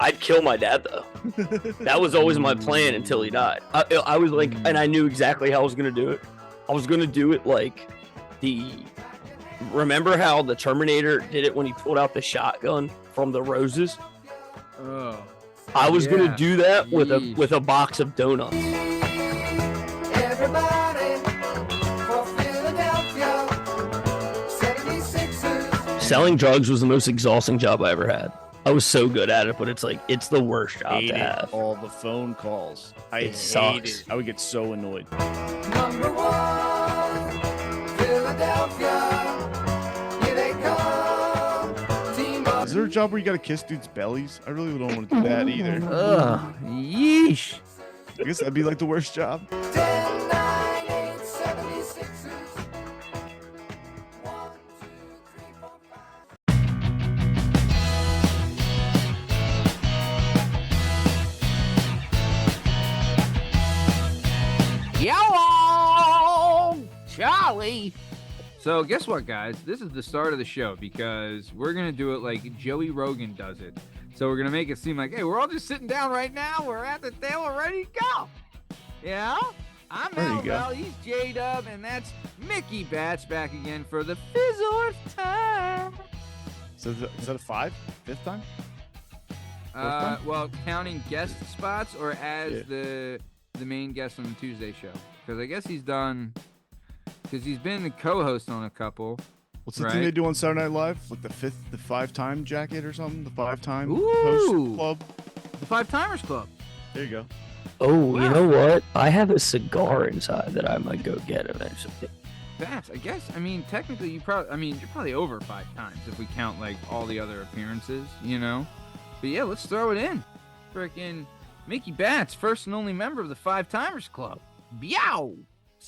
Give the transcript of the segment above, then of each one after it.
I'd kill my dad though. That was always my plan until he died. I was like, and I knew exactly how I was gonna do it. I was gonna do it like remember how the Terminator did it when he pulled out the shotgun from the roses? Oh. I was gonna do that with a box of donuts. Everybody for Philadelphia, 76ers. Selling drugs was the most exhausting job I ever had. I was so good at it, but it's like it's the worst job to have. All the phone calls. I hated sucks. it. I would get so annoyed. Number one, Philadelphia, here they come. Team of Is there a job where you gotta kiss dudes' bellies? I really don't want to do that either. Ugh. Yeesh. I guess that'd be like the worst job. 10, 9, 8, 76ers. 1, 2, 3, 4, 5. Yellow Charlie. So guess what, guys? This is the start of the show because we're going to do it like Joey Rogan does it. So we're going to make it seem like, hey, we're all just sitting down right now. We're at the table ready to go. Yeah? I'm There you Al go. Val, he's JDub, and that's Mickey Bats back again for the 5th time. So is that a fifth time? Well, counting guest spots or as the main guest on the Tuesday show. Because I guess he's been the co-host on a couple. What's the Right. thing they do on Saturday Night Live? Like the 5-time jacket or something? The 5-time Ooh. host club? The 5 Timers Club. There you go. Oh, Wow. you know what? I have a cigar inside that I might go get eventually. Bats, I guess. I mean, technically, you're probably over 5 times if we count like all the other appearances, you know. But yeah, let's throw it in. Frickin' Mickey Bats, first and only member of the 5 Timers Club. Meow.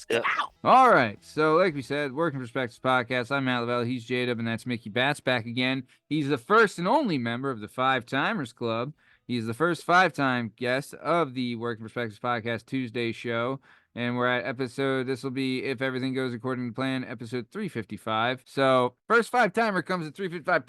Yeah. All right. So, like we said, Working Perspectives Podcast. I'm Matt Lavelle. He's JDub, and that's Mickey Bats back again. He's the first and only member of the 5 Timers Club. He's the first 5-time guest of the Working Perspectives Podcast Tuesday show. And we're at this will be, if everything goes according to plan, episode 355. So, first 5-timer comes at 355.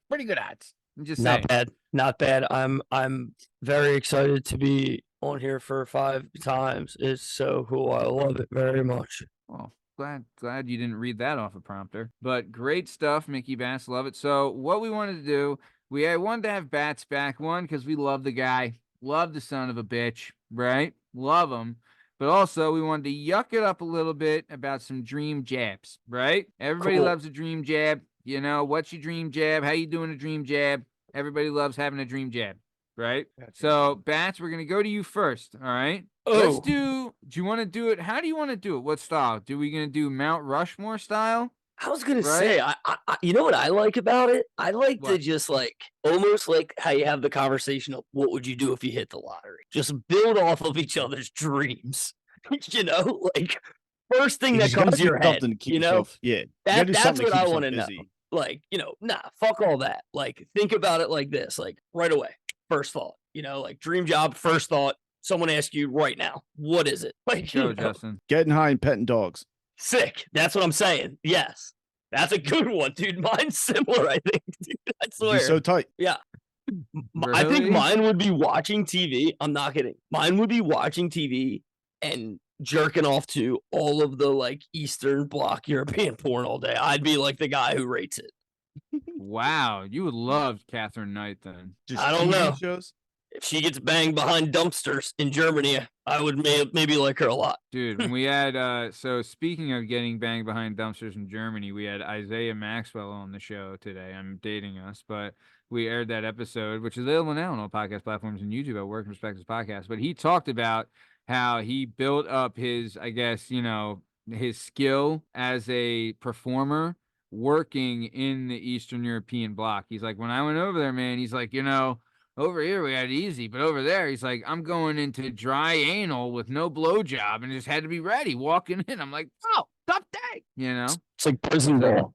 Pretty good odds. I'm just saying. Not bad. I'm very excited to be on here for 5 times. It's so cool. I love it very much. Oh, glad you didn't read that off a prompter. But great stuff, Mickey Bass. Love it. So what we wanted to do, we wanted to have Bats back. One, because we love the guy. Love the son of a bitch, right? Love him. But also, we wanted to yuck it up a little bit about some dream jabs, right? Everybody Cool. loves a dream jab. You know, what's your dream jab? How you doing a dream jab? Everybody loves having a dream jab, right? Gotcha. So, Bats, we're going to go to you first, all right? Oh. Do you want to do it? How do you want to do it? What style? We going to do Mount Rushmore style? I was gonna Right? say, I you know what I like about it? I like to What? just like almost like how you have the conversation of what would you do if you hit the lottery? Just build off of each other's dreams. You know, like first thing that You gotta comes to do your head. something to keep You know, yourself- yeah. You gotta do that's something to what keep I want to yourself know. busy. Like, you know, nah, fuck all that. Like, think about it like this. Like, right away, first thought. You know, like dream job, first thought. Someone asks you right now, what is it? Like, Go, you know, Justin. Getting high and petting dogs. sick. That's what I'm saying. Yes. That's a good one, dude. Mine's similar, I think. Dude, I Be swear. so tight. I think Really? mine would be watching TV. I'm not kidding. Mine would be watching TV and jerking off to all of the like Eastern Bloc European porn all day. I'd be like the guy who rates it. Wow, you would love Catherine Knight then. Just I don't TV know. Shows. If she gets banged behind dumpsters in Germany, I would maybe like her a lot. Dude, when we had, so speaking of getting banged behind dumpsters in Germany, we had Isaiah Maxwell on the show today. I'm dating us, but we aired that episode, which is available now on all podcast platforms and YouTube at Working Perspectives Podcast. But he talked about how he built up his, I guess, you know, his skill as a performer working in the Eastern European bloc. He's like, when I went over there, man, he's like, you know, over here we had it easy, but over there, he's like, I'm going into dry anal with no blowjob and just had to be ready walking in. I'm like, oh, tough day, you know? It's like prison ball.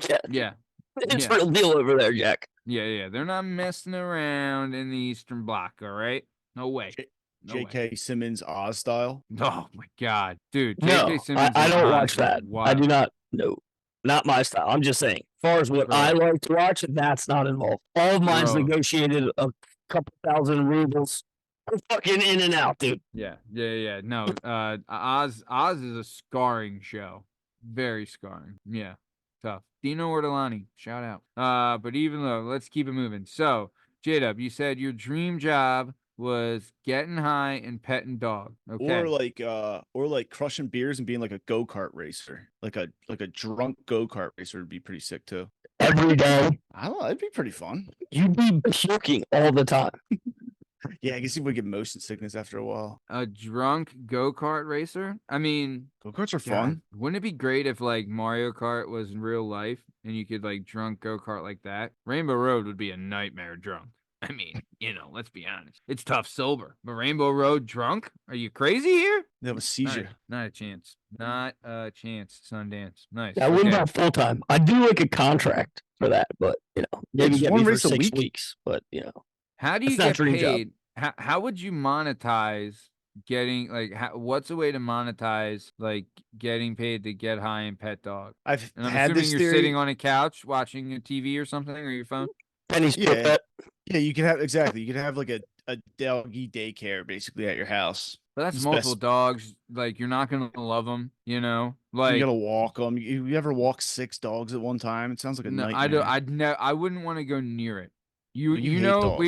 Yeah, Yeah, it's Yeah. real deal over there, Jack. yeah. They're not messing around in the Eastern Bloc, all right? No way. No way. J.K. Simmons Oz style. Oh my God, dude. No, J.K. Simmons I and don't Oz watch is that. I wild. do not. No, not my style. I'm just saying, as far as what Bro. I like to watch, that's not involved. All of mine's Bro. negotiated couple thousand rubles. I'm fucking in and out, dude. Yeah. No, Oz is a scarring show. Very scarring. Yeah. Tough. Dino Ortolani, shout out. But even though, let's keep it moving. So, JDub, you said your dream job was getting high and petting dog. Okay. Or like crushing beers and being like a go-kart racer. Like a drunk go-kart racer would be pretty sick too. Every day, I don't know, it'd be pretty fun. you'd be puking all the time. Yeah, I guess you would get motion sickness after a while. A drunk go-kart racer? I mean, Go-karts are God, fun. wouldn't it be great if like Mario Kart was in real life and you could like drunk go-kart like that? Rainbow Road would be a nightmare drunk. I mean, let's be honest. It's tough sober, but Rainbow Road drunk? Are you crazy here? They have a seizure. Not a chance. Not a chance. Sundance. Nice. I wouldn't Okay. go full time. I'd do like a contract for that, but maybe just get one me for race a 6 week. weeks. But How do you It's not get dream job. paid? How would you monetize getting like what's a way to monetize like getting paid to get high and pet dog? I've And I'm had assuming this you're theory. sitting on a couch watching a TV or something or your phone. pennies per Yeah. pet. Yeah, you can have exactly. You can have like a doggy daycare basically at your house. But that's It's multiple best- dogs. Like you're not gonna love them, Like You gotta walk them. You ever walk 6 dogs at one time? It sounds like a no, nightmare. I wouldn't want to go near it. You Well, you you hate know dogs.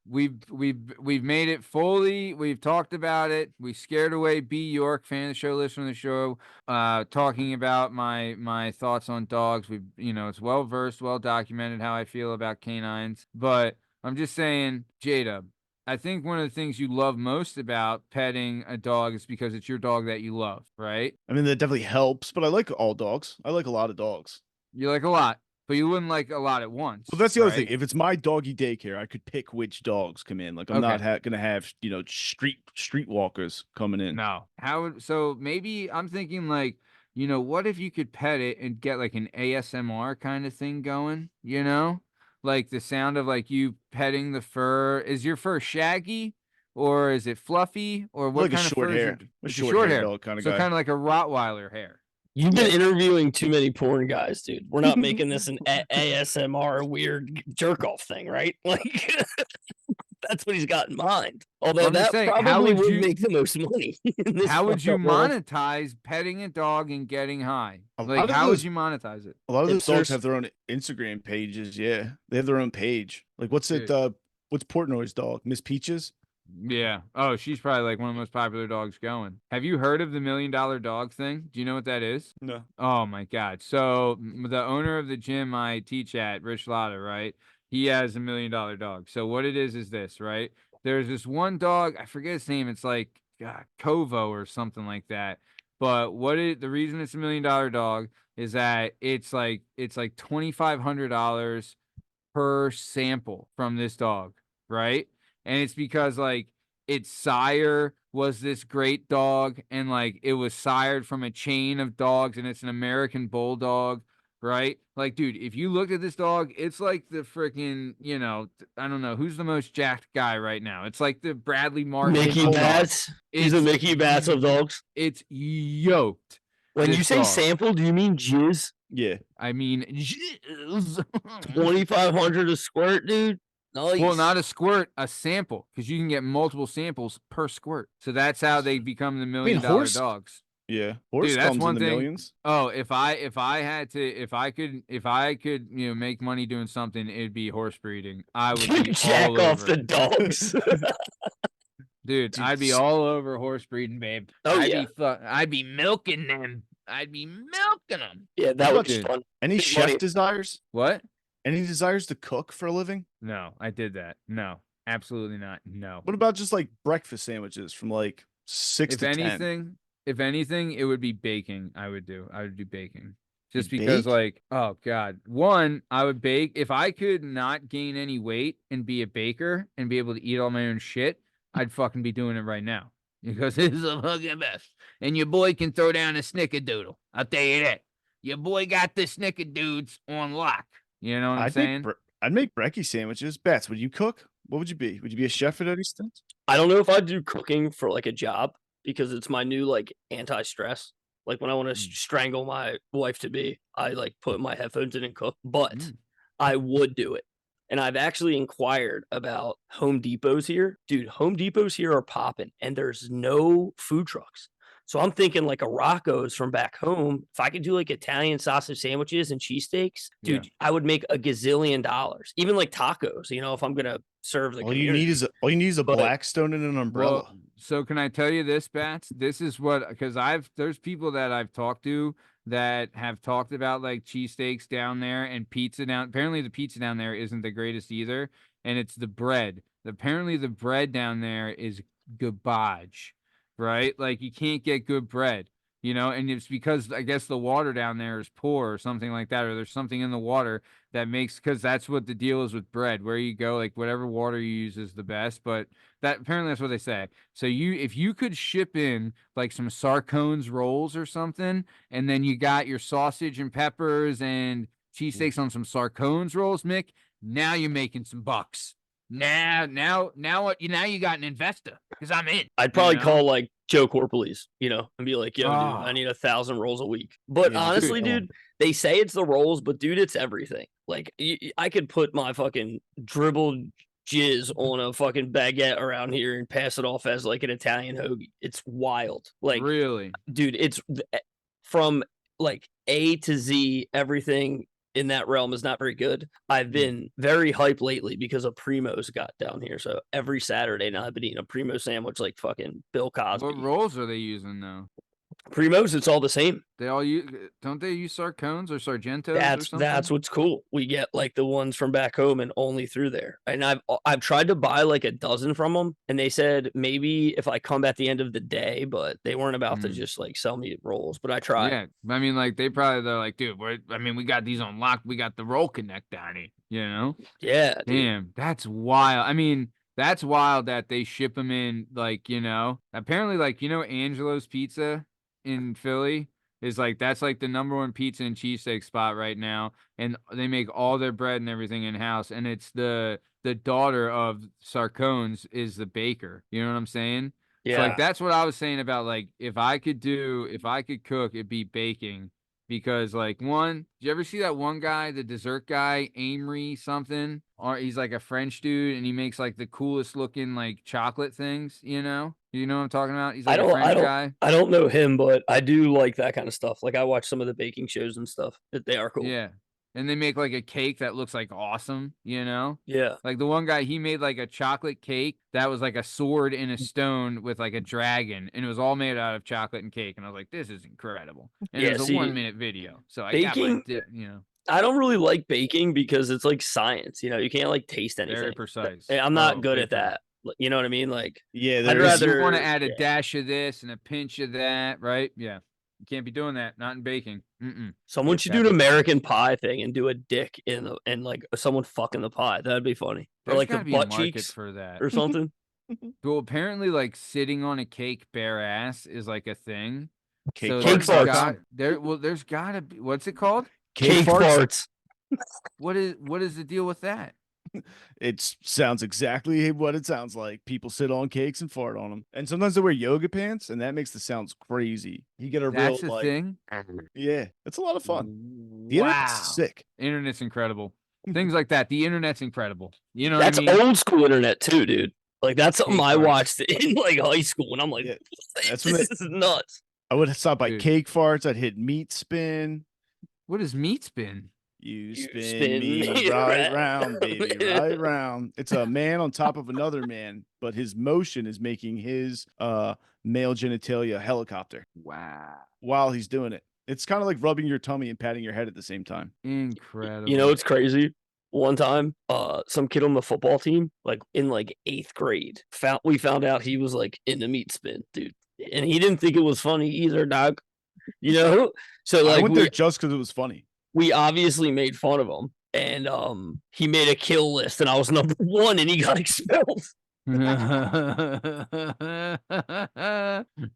we've made it fully. We've talked about it. We scared away B York, fan of the show, listener of the show, talking about my thoughts on dogs. We've it's well versed, well documented how I feel about canines. But I'm just saying, Jada, I think one of the things you love most about petting a dog is because it's your dog that you love, right? I mean, that definitely helps, but I like all dogs. I like a lot of dogs. You like a lot, but you wouldn't like a lot at once. Well, that's the other thing. right? If it's my doggy daycare, I could pick which dogs come in. Like I'm not gonna have street walkers coming in. No. So maybe I'm thinking like, what if you could pet it and get like an ASMR kind of thing going, Like the sound of like you petting the fur. Is your fur shaggy or is it fluffy or what Like a kind of short fur is hair. it? A It's a short hair dog kind of So guy. kind of like a Rottweiler hair. You've been Yeah. interviewing too many porn guys, dude. We're not making this an ASMR weird jerk off thing, right? Like that's what he's got in mind. Although I'm just that saying, how probably would would you- make the most money. in this How would you fucked up world. monetize petting a dog and getting high? A lot Like, of how would those- you monetize it? A lot of those dogs Hipsters. have their own Instagram pages. Yeah, they have their own page. Like what's Dude. it? What's Portnoy's dog? Miss Peaches. Yeah. Oh, she's probably like one of the most popular dogs going. Have you heard of the $1 million dog thing? Do you know what that is? No. Oh my God. So the owner of the gym I teach at, Rich Lotta, right? He has $1 million dog. So what it is this, right? There's this one dog, I forget his name. It's like Kovo or something like that. But the reason it's $1 million dog is that it's like $2,500 per sample from this dog, right? And it's because like its sire was this great dog and like it was sired from a chain of dogs and it's an American bulldog, right? Like, dude, if you look at this dog, it's like the freaking, I don't know, who's the most jacked guy right now? It's like the Bradley Martin. Mickey Hold on. Bats? He's a It's- Mickey Bats of dogs. It's yoked. When this you say dog. sample, do you mean jizz? Yeah. I mean, 2,500 a squirt, dude. Nice. well, not a squirt, a sample, because you can get multiple samples per squirt. So that's how they become the $1 million horse- dogs. Yeah. Horse that's comes one in the thing- millions. Oh, if I could, make money doing something, it'd be horse breeding. I would be jack all off over the it. dogs. Dude, I'd be Dude, all over horse breeding, babe. Oh, I'd be milking them. I'd be milking them. Yeah, that would be Dude. fun. Any Big chef money. desires? What? Any desires to cook for a living? No, I did that. No, absolutely not. No. What about just like breakfast sandwiches from like 6 If to 10? anything, it would be baking. I would do baking. Just You'd because, bake? like, oh God. One, I would bake. If I could not gain any weight and be a baker and be able to eat all my own shit, I'd fucking be doing it right now. Because it's the fucking best. And your boy can throw down a snickerdoodle. I'll tell you that. Your boy got the snickerdoodles on lock. You know what I'm saying? I'd make brekkie sandwiches. Bats, would you cook? What would you be? Would you be a chef at any stint? I don't know if I'd do cooking for like a job because it's my new like anti-stress. Like when I want to strangle my wife to be, I like put my headphones in and cook. But Mm. I would do it. and I've actually inquired about Home Depots here. Dude, Home Depots here are popping, and there's no food trucks. So I'm thinking like a Rocco's from back home. If I could do like Italian sausage sandwiches and cheesesteaks, Yeah. dude, I would make a gazillion dollars. Even like tacos, if I'm gonna serve the All you need community. is a But- Blackstone and an umbrella. Well, so can I tell you this, Bats? This is what, because there's people that I've talked to that have talked about like cheesesteaks down there and pizza down. Apparently, the pizza down there isn't the greatest either, and it's the bread. Apparently, the bread down there is garbage, right? Like you can't get good bread, and it's because I guess the water down there is poor or something like that, or there's something in the water that makes, because that's what the deal is with bread. Where you go, like whatever water you use is the best, but that apparently that's what they say. So if you could ship in like some Sarcone's rolls or something, and then you got your sausage and peppers and cheesesteaks on some Sarcone's rolls, Mick, now you're making some bucks. Now you got an investor because I'm in. I'd probably call like Joe Corpolis, and be like, yo, dude, Ah. I need 1,000 rolls a week. But Yeah, honestly, dude, dude, they say it's the rolls, but dude, it's everything. Like I could put my fucking dribbled jizz on a fucking baguette around here and pass it off as like an Italian hoagie. It's wild. Like, Really? dude, it's from like A to Z, everything in that realm is not very good. I've been very hyped lately because of Primo's got down here. So every Saturday now I've been eating a Primo sandwich like fucking Bill Cosby. What rolls are they using though? Primo's, it's all the same. They all use, don't they use Sarcones or Sargentos or something? That's what's cool. We get like the ones from back home and only through there. And I've tried to buy like a dozen from them, and they said maybe if I come at the end of the day, but they weren't about to just like sell me rolls. But I tried. Yeah, I mean, like they're like, dude, we got these on lock. We got the roll connect down here, Yeah, dude. Damn, that's wild. I mean, that's wild that they ship them in, like, apparently, like, Angelo's Pizza in Philly is like, that's like the #1 pizza and cheesesteak spot right now. And they make all their bread and everything in house. And it's the daughter of Sarcone's is the baker. You know what I'm saying? Yeah. So like, that's what I was saying about like, if I could cook, it'd be baking. Because like did you ever see that one guy, the dessert guy, Amory something? Or he's like a French dude and he makes like the coolest looking like chocolate things, You know what I'm talking about? He's like a French guy. I don't know him, but I do like that kind of stuff. Like I watch some of the baking shows and stuff. They are cool. Yeah. And they make like a cake that looks like awesome, Yeah. Like the one guy, he made like a chocolate cake that was like a sword in a stone with like a dragon, and it was all made out of chocolate and cake. And I was like, this is incredible. And it was a 1-minute video. So I got baking- like, I don't really like baking because it's like science. You can't like taste anything. very precise. I'm not Oh, good big at time. that. You know what I mean? Like, Yeah, I'd there is- rather- You want to add a yeah. dash of this and a pinch of that, right? Yeah. You can't be doing that. Not in baking. someone Yes, should do an that'd be American Pie thing and do a dick and like someone fucking the pie. That'd be funny. Or There's like the gotta be a butt market cheeks for that. or something. Well, apparently, like sitting on a cake bare ass is like a thing. Cake So Cake there's farts. there's gotta be. What's it called? Cake farts. What is the deal with that? It sounds exactly what it sounds like. People sit on cakes and fart on them, and sometimes they wear yoga pants, and that makes the sounds crazy. You get a That's real a thing. yeah, it's a lot of fun. The Wow, internet's sick. internet's incredible. Things like that. The internet's incredible. You know That's what I mean? old school internet too, dude. Like that's something Cake I farts. watched in like high school, and I'm like, Yeah, that's this when is nuts. I would stop by Dude. cake farts. I'd hit meat spin. What is meat spin? You You spin, spin me me right right round, baby, right round. It's a man on top of another man, but his motion is making his male genitalia a helicopter Wow, while he's doing it. It's kind of like rubbing your tummy and patting your head at the same time. incredible. You know what's crazy? One time, some kid on the football team, like in like 8th grade, we found out he was like in the meat spin, dude, and he didn't think it was funny either, dog. So I like went there just because it was funny. we obviously made fun of him, and he made a kill list, and I was number 1, and he got expelled.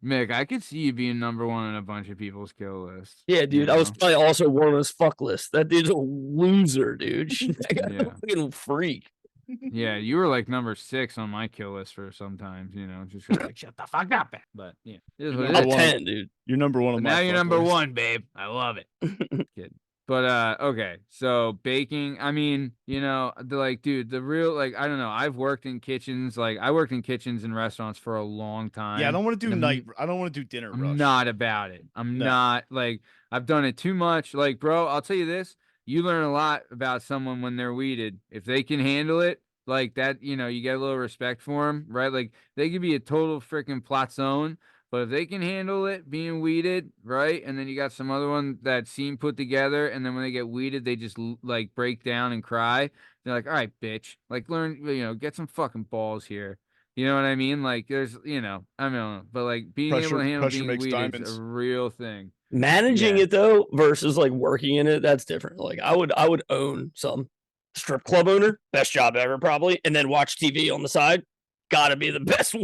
Mick, I could see you being number 1 on a bunch of people's kill lists. Yeah, dude, you I was know? probably also one on his fuck list. That dude's a loser, dude. That guy's Yeah. a fucking freak. Yeah, you were like number 6 on my kill list for sometimes, just like shut the fuck up. But yeah, it is what it Number is. Top one. 10, dude. You're number one But on my now you're fuck number list. 1, babe. I love it. Kid. But okay, so baking, I mean, dude, the real, like, I don't know. I've worked in kitchens, like I worked in kitchens and restaurants for a long time. Yeah, I don't want to do and night. I don't want to do dinner I'm rush. not about it. I'm No. not, like, I've done it too much. Like, bro, I'll tell you this, you learn a lot about someone when they're weeded. If they can handle it, like that, you get a little respect for them, right? Like, they could be a total freaking plot zone, but if they can handle it being weeded, right? And then you got some other one that seem put together, and then when they get weeded, they just like break down and cry. They're like, all right, bitch, like learn, get some fucking balls here. You know what I mean? Like, there's, I mean, but like being able to handle Pressure being makes weeded is a diamonds. real thing. Managing Yeah. it though versus like working in it, that's different. Like I would own some strip club owner, best job ever probably, and then watch TV on the side. Gotta be the best 1-2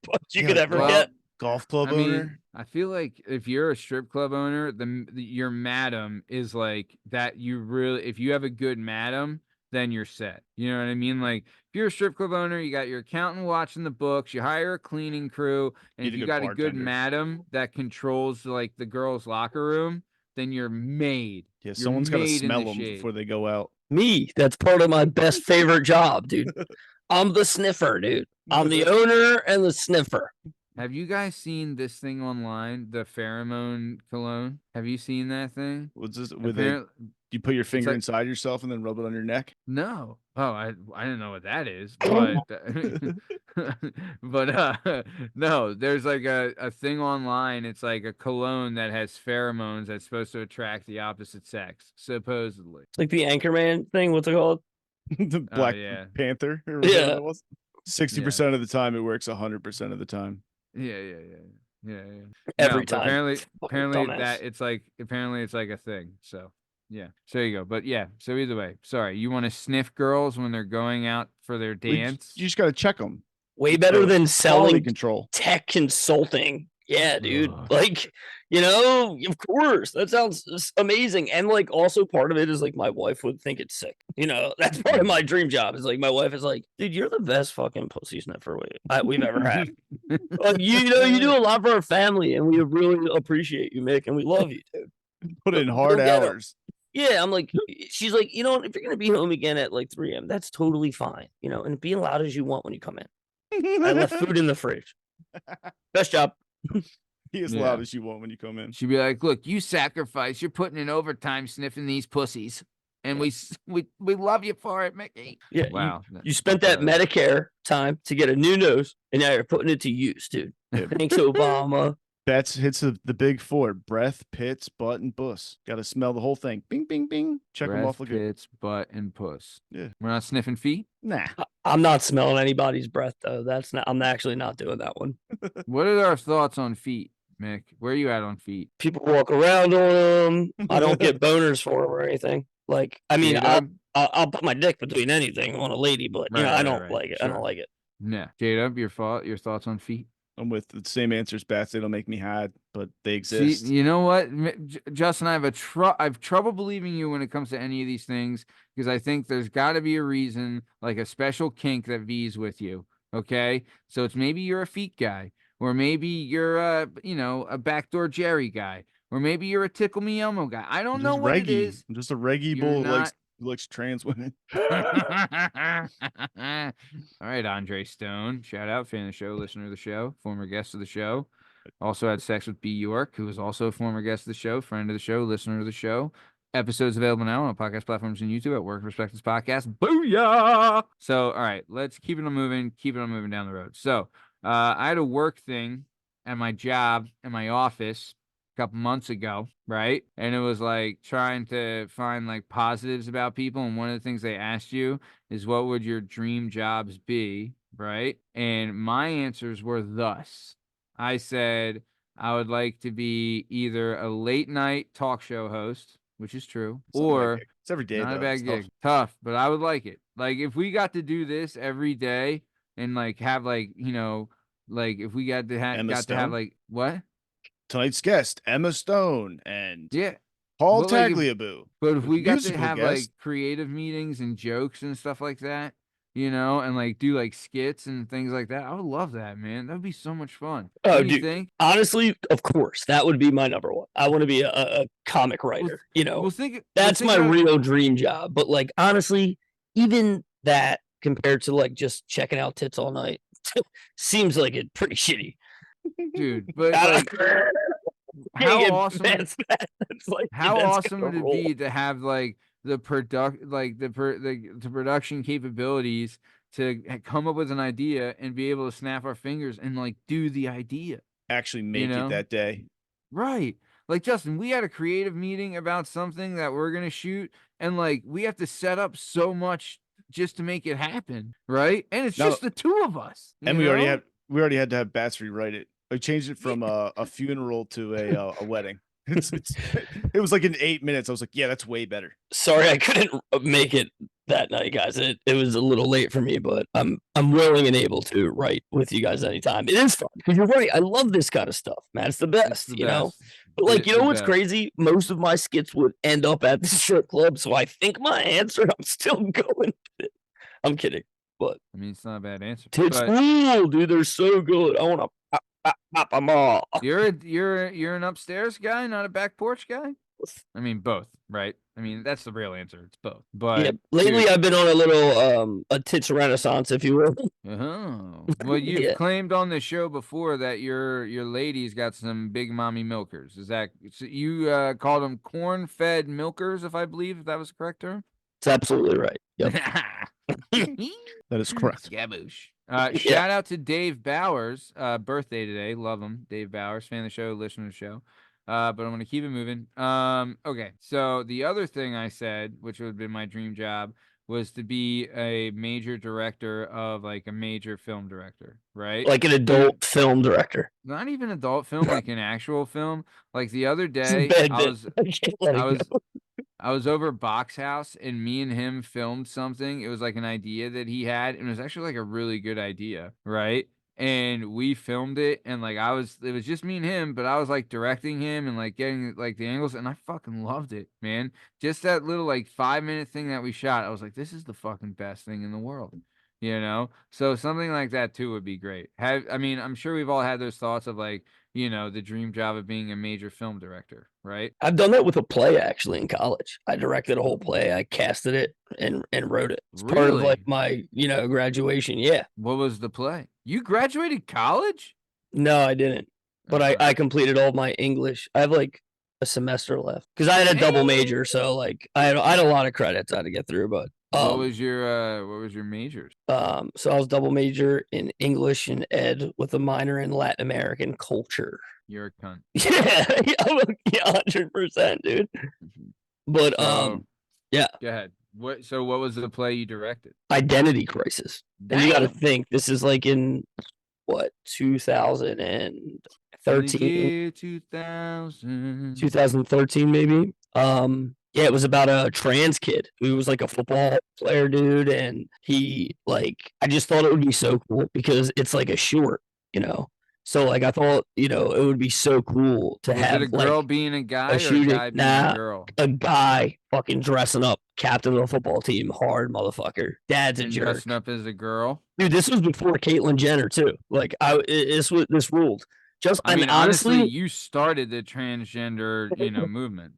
punch you Yeah, could like ever Well, get. golf club I mean, owner. I feel like if you're a strip club owner, your madam is like that. If you have a good madam, then you're set. You know what I mean? Like, if you're a strip club owner, you got your accountant watching the books, you hire a cleaning crew, and Need if a you good got a good bartender. madam that controls like the girls' locker room, then you're made. Yeah, You're someone's got to made in smell the them shade. before they go out. Me, that's part of my best favorite job, dude. I'm the sniffer, dude. I'm the owner and the sniffer. Have you guys seen this thing online, the Pheromone Cologne? Have you seen that thing? What's this? With Apparently, you put your finger like- inside yourself and then rub it on your neck. no. Oh, I didn't know what that is, but but no, there's like a thing online. It's like a cologne that has pheromones that's supposed to attract the opposite sex, supposedly. It's like the Anchorman thing. What's it called? The Oh, Black yeah. Panther or whatever Yeah. that was. 60% of the time, it works 100% of the time. Yeah. No, Every but time. apparently Fucking dumbass. it's like a thing. So yeah, so there you go. But yeah, so either way, sorry, you want to sniff girls when they're going out for their Well, dance? You just got to check them. Way better than Quality selling control. tech consulting. Yeah, dude. Ugh. Like, of course. That sounds amazing. And like also part of it is like my wife would think it's sick. That's part of my dream job. Is like my wife is like, dude, you're the best fucking pussy sniffer we've ever had. Like, you do a lot for our family and we really appreciate you, Mick, and we love you, dude. Put in Go hard get 'em. hours. Yeah, I'm like, she's like, if you're gonna be home again at like 3 a.m., that's totally fine. And be loud as you want when you come in. I left food in the fridge. Best job. Be as Yeah. loud as you want when you come in. She'd be like, "Look, you sacrifice. You're putting in overtime sniffing these pussies, and we love you for it, Mickey." Yeah, Wow, you spent that Medicare time to get a new nose, and now you're putting it to use, dude. Thanks, Obama. That's hits the big four: breath, pits, butt, and puss. Got to smell the whole thing. Bing, bing, bing. Check them off. breath, Look at. pits, butt, and puss. Yeah. We're not sniffing feet. Nah. I'm not smelling anybody's breath though. I'm actually not doing that one. What are our thoughts on feet, Mick? Where are you at on feet? People walk around on them. I don't get boners for them or anything. Like, I mean, J-Dub? I'll put my dick between anything on a lady, but Right, I right, don't right. like it. I Sure. don't like it. Yeah, JDub, your thoughts on feet? I'm with the same answers, Bats. They don't make me hard, but they See, exist. you know what, Justin, I've trouble believing you when it comes to any of these things because I think there's got to be a reason, like a special kink that V's with you. Okay, so it's maybe you're a feet guy, or maybe you're a backdoor Jerry guy, or maybe you're a tickle me Elmo guy. I don't I'm know just what reggae. it is. I'm just a reggae You're bull not- who likes trans women. All right, Andre Stone. Shout out, fan of the show, listener of the show, former guest of the show. Also had sex with B. York, who was also a former guest of the show, friend of the show, listener of the show. Episodes available now on podcast platforms and YouTube at Work Perspectives Podcast. Booyah! So, all right, let's keep it on moving down the road. So, I had a work thing at my job, in my office, couple months ago, right? And it was like trying to find like positives about people. And one of the things they asked you is, what would your dream jobs be, right? And my answers were thus. I said I would like to be either a late night talk show host, which is true, It's not a bad or gig. It's every day. not a though. bad It's tough. gig. Tough, but I would like it. Like if we got to do this every day and like have like, like if we got to have Emma have Stone? like what? Tonight's guest, Emma Stone and Yeah. Paul But, like, Tagliabue. But if we got to Musical have guest. like creative meetings and jokes and stuff like that, and like do like skits and things like that. I would love that, man. That would be so much fun. Oh, Don't you dude. think? Honestly, of course, that would be my number one. I want to be a comic Well, writer. well, think. That's think my about, real dream job. But like honestly, even that compared to like just checking out tits all night seems like it pretty shitty. dude. But like, how Can't awesome? advance that. It's like How that's awesome gonna would it roll. be to have like the production capabilities to come up with an idea and be able to snap our fingers and like do the idea, Actually make it know? that day. Right. Like, Justin, we had a creative meeting about something that we're gonna shoot, and like we have to set up so much just to make it happen, right? And it's No. just the two of us. And you we already know? had to have Bats rewrite it. I changed it from a funeral to a wedding. It was like in 8 minutes. I was like, yeah, that's way better. Sorry, I couldn't make it that night, guys. It was a little late for me, but I'm willing and able to write with you guys anytime. It is fun because you're right. I love this kind of stuff, man. It's the It's best, the you know. best. But like, The- you know the what's best. crazy? Most of my skits would end up at the strip club, so I think my answer, I'm still going with it. I'm kidding, but I mean, it's not a bad answer. tits But rule, dude. They're so good. I want to pop them all. you're an upstairs guy, not a back porch guy. I mean, both, right? I mean, that's the real answer. It's both. But Yeah, lately dude, I've been on a little a tits renaissance, if you will. oh, well, you've Yeah. claimed on the show before that your lady's got some big mommy milkers. Is that so you called them corn-fed milkers, if I believe that was the correct term? It's absolutely right. Yep. That is correct. Scaboosh. Yeah. Shout out to Dave Bowers, birthday today. Love him. Dave Bowers, fan of the show, listener to the show. But I'm gonna keep it moving. Okay. So the other thing I said, which would have been my dream job, was to be a major director of like a major film director, right? Like an adult film director. Not even adult film, like an actual film. Like the other This is day, bad I bit. was I can't let it I was go. I was over at Box House and me and him filmed something. It was like an idea that he had, and it was actually like a really good idea, right? And we filmed it, and like it was just me and him, but I was like directing him and like getting like the angles, and I fucking loved it, man. Just that little like 5-minute thing that we shot, I was like, this is the fucking best thing in the world. So something like that too would be great. I mean, I'm sure we've all had those thoughts of like, the dream job of being a major film director, right? I've done that with a play actually in college. I directed a whole play. I casted it and wrote it. It's part of like Really? my graduation. Yeah. What was the play? You graduated college? No, I didn't. But I Okay. completed all my English. I have like a semester left because I had a double major, so like I had a lot of credits I had to get through. But What was your majors? so I was double major in English and ed with a minor in Latin American culture. You're a cunt. Yeah, 100%, dude. But So, yeah, go ahead. What was the play you directed? Identity Crisis. And you got to Damn. think this is like in what 2013, Year 2000. 2013 maybe. Yeah, it was about a trans kid who was like a football player, dude, and he like I just thought it would be so cool because it's like a short, you know. So like I thought, it would be so cool to Was have it a girl like being a guy or a shooting. guy being a Nah, girl? a guy fucking dressing up, captain of the football team, hard motherfucker. Dad's a And jerk. dressing up as a girl? Dude, this was before Caitlyn Jenner too. Like this ruled. Just I mean, honestly, you started the transgender, movement.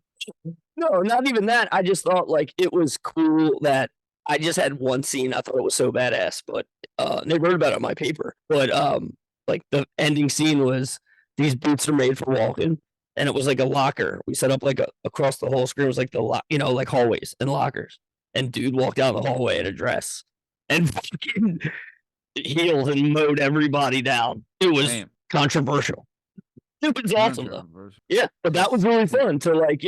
no, not even that. I just thought like it was cool that I just had one scene. I thought it was so badass, but they wrote about it in my paper. But like the ending scene was these boots are made for walking, and it was like a locker. We set up like across the whole screen was like the like hallways and lockers. And dude walked down the hallway in a dress and fucking healed and mowed everybody down. It was Damn. controversial. It was awesome though. Controversial. Yeah, but that was really fun to like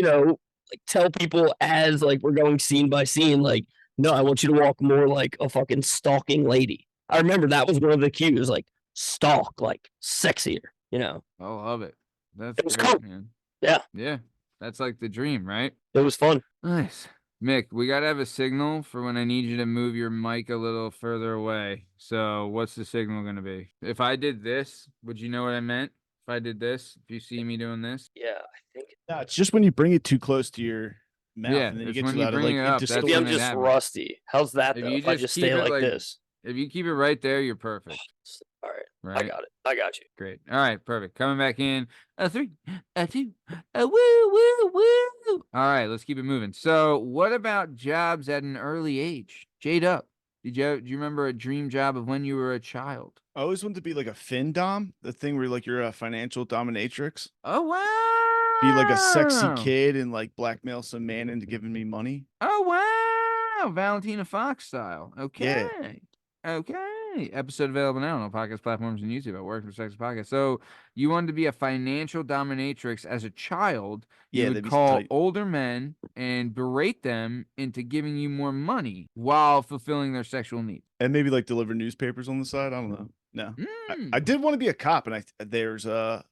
tell people as like we're going scene by scene. Like, no, I want you to walk more like a fucking stalking lady. I remember that was one of the cues, like stalk, like sexier. I love it. That's It was great, cool. man. Yeah. Yeah. That's like the dream, right? It was fun. Nice. Mick, we got to have a signal for when I need you to move your mic a little further away. So what's the signal going to be? If I did this, would you know what I meant? If I did this, if you see me doing this? Yeah, I think No, it's just when you bring it too close to your mouth, Yeah, and then you it's get when to you that bring like it up, that's Maybe when I'm it just happens. rusty. How's that If though? you If I just just keep stay it like like this. if you keep it right there, you're perfect. All right. I Right? got it. I got you. Great. All right, perfect. Coming back in. A 3, a 2, a woo, woo, woo. All right, let's keep it moving. So, what about jobs at an early age? JDub, do you remember a dream job of when you were a child? I always wanted to be like a fin dom, the thing where like you're a financial dominatrix. Oh Be like a sexy wow! kid and like blackmail some man into giving me money. Oh wow! Valentina Fox style. Yeah. Okay. Okay. Episode available now on all podcast platforms and YouTube at Work for Sex Podcast. So you wanted to be a financial dominatrix as a child. You Yeah, would that'd be call tight. older men and berate them into giving you more money while fulfilling their sexual needs. And maybe like deliver newspapers on the side. I don't know. No. I Mm. did want to be a cop, and there's a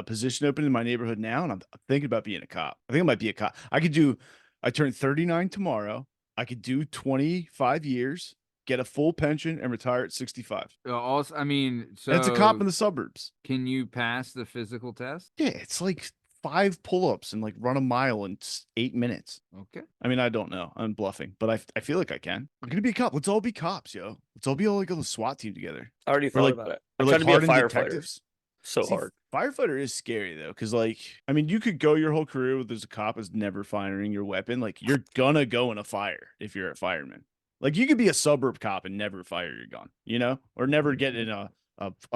position open in my neighborhood now, and I'm thinking about being a cop. I think I might be a cop. I turned 39 tomorrow. I could do 25 years, get a full pension, and retire at 65. Also, I mean, And it's a cop so in the suburbs. can you pass the physical test? Yeah, it's like 5 pull-ups and like run a mile in 8 minutes. Okay. I mean, I don't know. I'm bluffing, but I feel like I can. I'm gonna be a cop. Let's all be cops, yo. Let's all be like a SWAT team together. I already Or thought like- about it. I Or tried like to be a hardened firefighter. detectives. So See, hard. Firefighter is scary though, because like, I mean, you could go your whole career with as a cop as never firing your weapon. Like, you're gonna go in a fire if you're a fireman. Like, you could be a suburb cop and never fire your gun, you know, or never get in a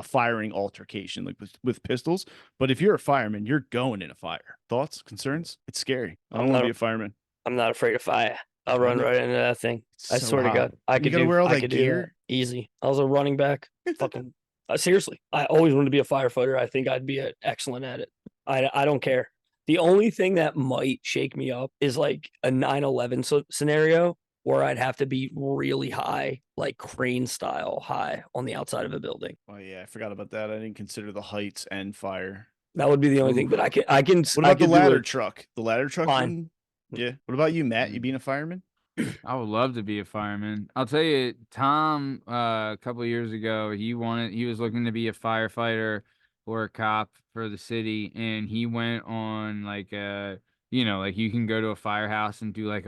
firing altercation like with pistols. But if you're a fireman, you're going in a fire. Thoughts, concerns? It's scary. I I'm don't want not to a- be a fireman. I'm not afraid of fire. I'll I run know. right into that thing. It's I so swear to hot. God, I And you could gotta do. wear all I that could do that. gear. Easy. I was a running back. Fucking seriously. I always wanted to be a firefighter. I think I'd be excellent at it. I don't care. The only thing that might shake me up is like a 9/11 scenario where I'd have to be really high, like crane style high on the outside of a building. Oh yeah, I forgot about that. I didn't consider the heights and fire. That would be the only thing. But I can. What I about the could do ladder it. truck? The ladder truck Fine. wouldn't- Yeah. What about you, Matt? You being a fireman? I would love to be a fireman. I'll tell you, Tom, a couple of years ago, he was looking to be a firefighter or a cop for the city, and he went on like like you can go to a firehouse and do like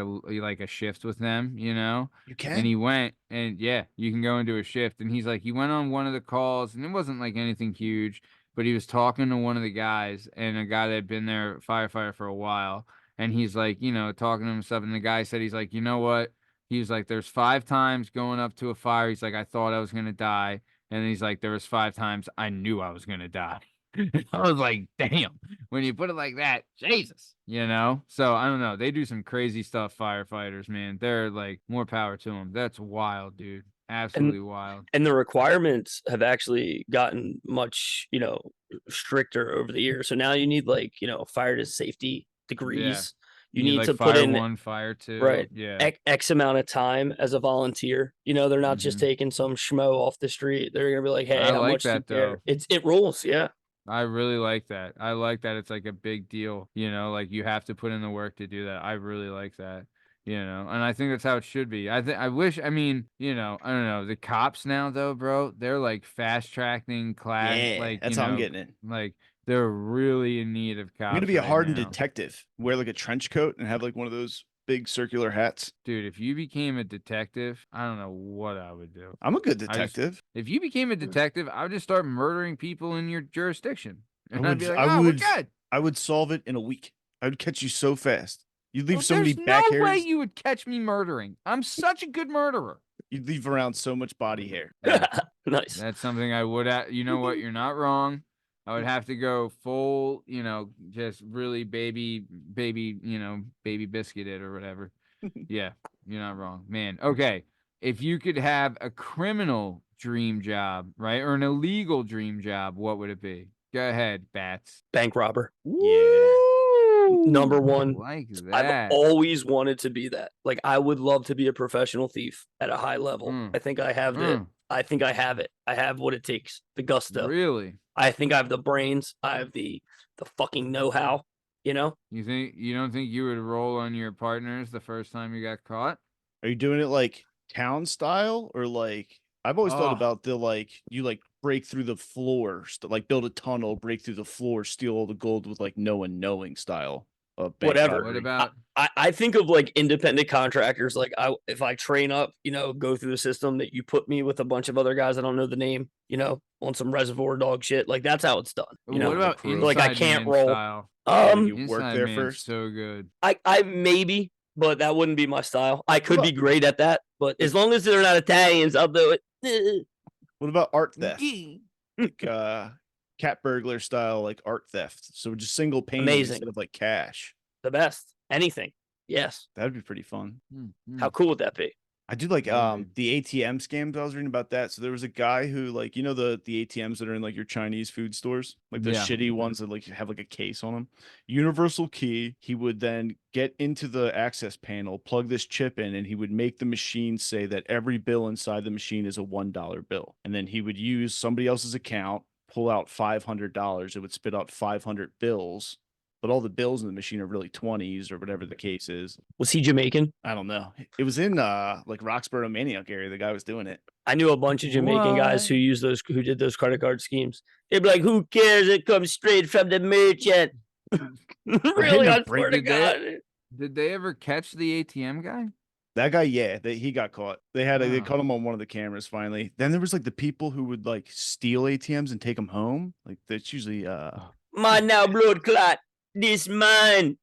a shift with them, You And can. he went, and yeah, you can go and do a shift. And he's like, he went on one of the calls, and it wasn't like anything huge, but he was talking to one of the guys, and a guy that had been there, firefighter for a while. And he's like, talking to himself. And the guy said, he's like, you know what? He was like, there's 5 times going up to a fire. He's like, I thought I was going to die. And he's like, there was 5 times I knew I was going to die. I was like, damn, when you put it like that, Jesus, So I don't know. They do some crazy stuff, firefighters, man. They're like, more power to them. That's wild, dude. Absolutely wild. And the requirements have actually gotten much, stricter over the years. So now you need like, fire to safety degrees. You need like to put fire in 1, fire 2. right. Yeah. X amount of time as a volunteer. They're not just Mhm. taking some schmo off the street. They're gonna be like, hey, I how like much do you that, care? though. It rules, yeah. I really like that. I like that it's like a big deal, like you have to put in the work to do that. I really like that, and I think that's how it should be. I mean, I don't know. The cops now though, bro, they're like fast tracking class, Yeah, like, that's how I'm getting it. like they're really in need of cops. I'm gonna be a right hardened now. detective. Wear like a trench coat and have like one of those big circular hats. Dude, if you became a detective, I don't know what I would do. I'm a good I just- detective. If you became a detective, I would just start murdering people in your jurisdiction. And I'd be like, I we're would- good. I would solve it in a week. I would catch you so fast. You'd leave Well, so many there's back no way hairs. you would catch me murdering. I'm such a good murderer. You'd leave around so much body hair. Nice. That's something I would. You know what? You're not wrong. I would have to go full, just really baby, baby biscuit it or whatever. Yeah, you're not wrong, man. Okay, if you could have a criminal dream job, right, or an illegal dream job, what would it be? Go ahead, Bats. Bank robber. Number one. like I've that. always wanted to be that. Like I would love to be a professional thief at a high level. Mm. I think I have I think I have it. I have what it takes. The gusto. Really? I think I have the brains. I have the fucking know-how, You don't think you would roll on your partners the first time you got caught? Are you doing it like town style or like? I've always thought Oh. about the you break through the floor, like build a tunnel, break through the floor, steal all the gold with like no one knowing style of bank Whatever. What robbery. about I think of like independent contractors. Like if I train up, go through the system that you put me with a bunch of other guys I don't know the name, on some Reservoir Dog shit. Like that's how it's done. What about crew. inside Like I can't man roll. style? You work Inside there man's first. so good. I maybe, but that wouldn't be my style. I could be great at that, but as long as they're not Italians, I'll do it. What about art theft? Like cat burglar style, like art theft. So just single payment Amazing. instead of like cash. The best. Anything. Yes. That'd be pretty fun. How cool would that be? I do like Totally. the ATM scams. I was reading about that. So there was a guy who like the ATMs that are in like your Chinese food stores, like the Yeah. shitty ones that like have like a case on them. Universal key. He would then get into the access panel, plug this chip in, and he would make the machine say that every bill inside the machine is a $1 bill. And then he would use somebody else's account, pull out $500. It would spit out 500 bills. But all the bills in the machine are really 20s or whatever the case is. Was he Jamaican? I don't know. It was in like Roxborough Maniac area. The guy was doing it. I knew a bunch of Jamaican guys who did those credit card schemes. They'd be like, "Who cares? It comes straight from the merchant." Really, I swear to God. Did they ever catch the ATM guy? That guy, yeah, he got caught. They caught Wow. him on one of the cameras finally. Then there was like the people who would like steal ATMs and take them home. Like that's usually Mine now, blood clot. This mine.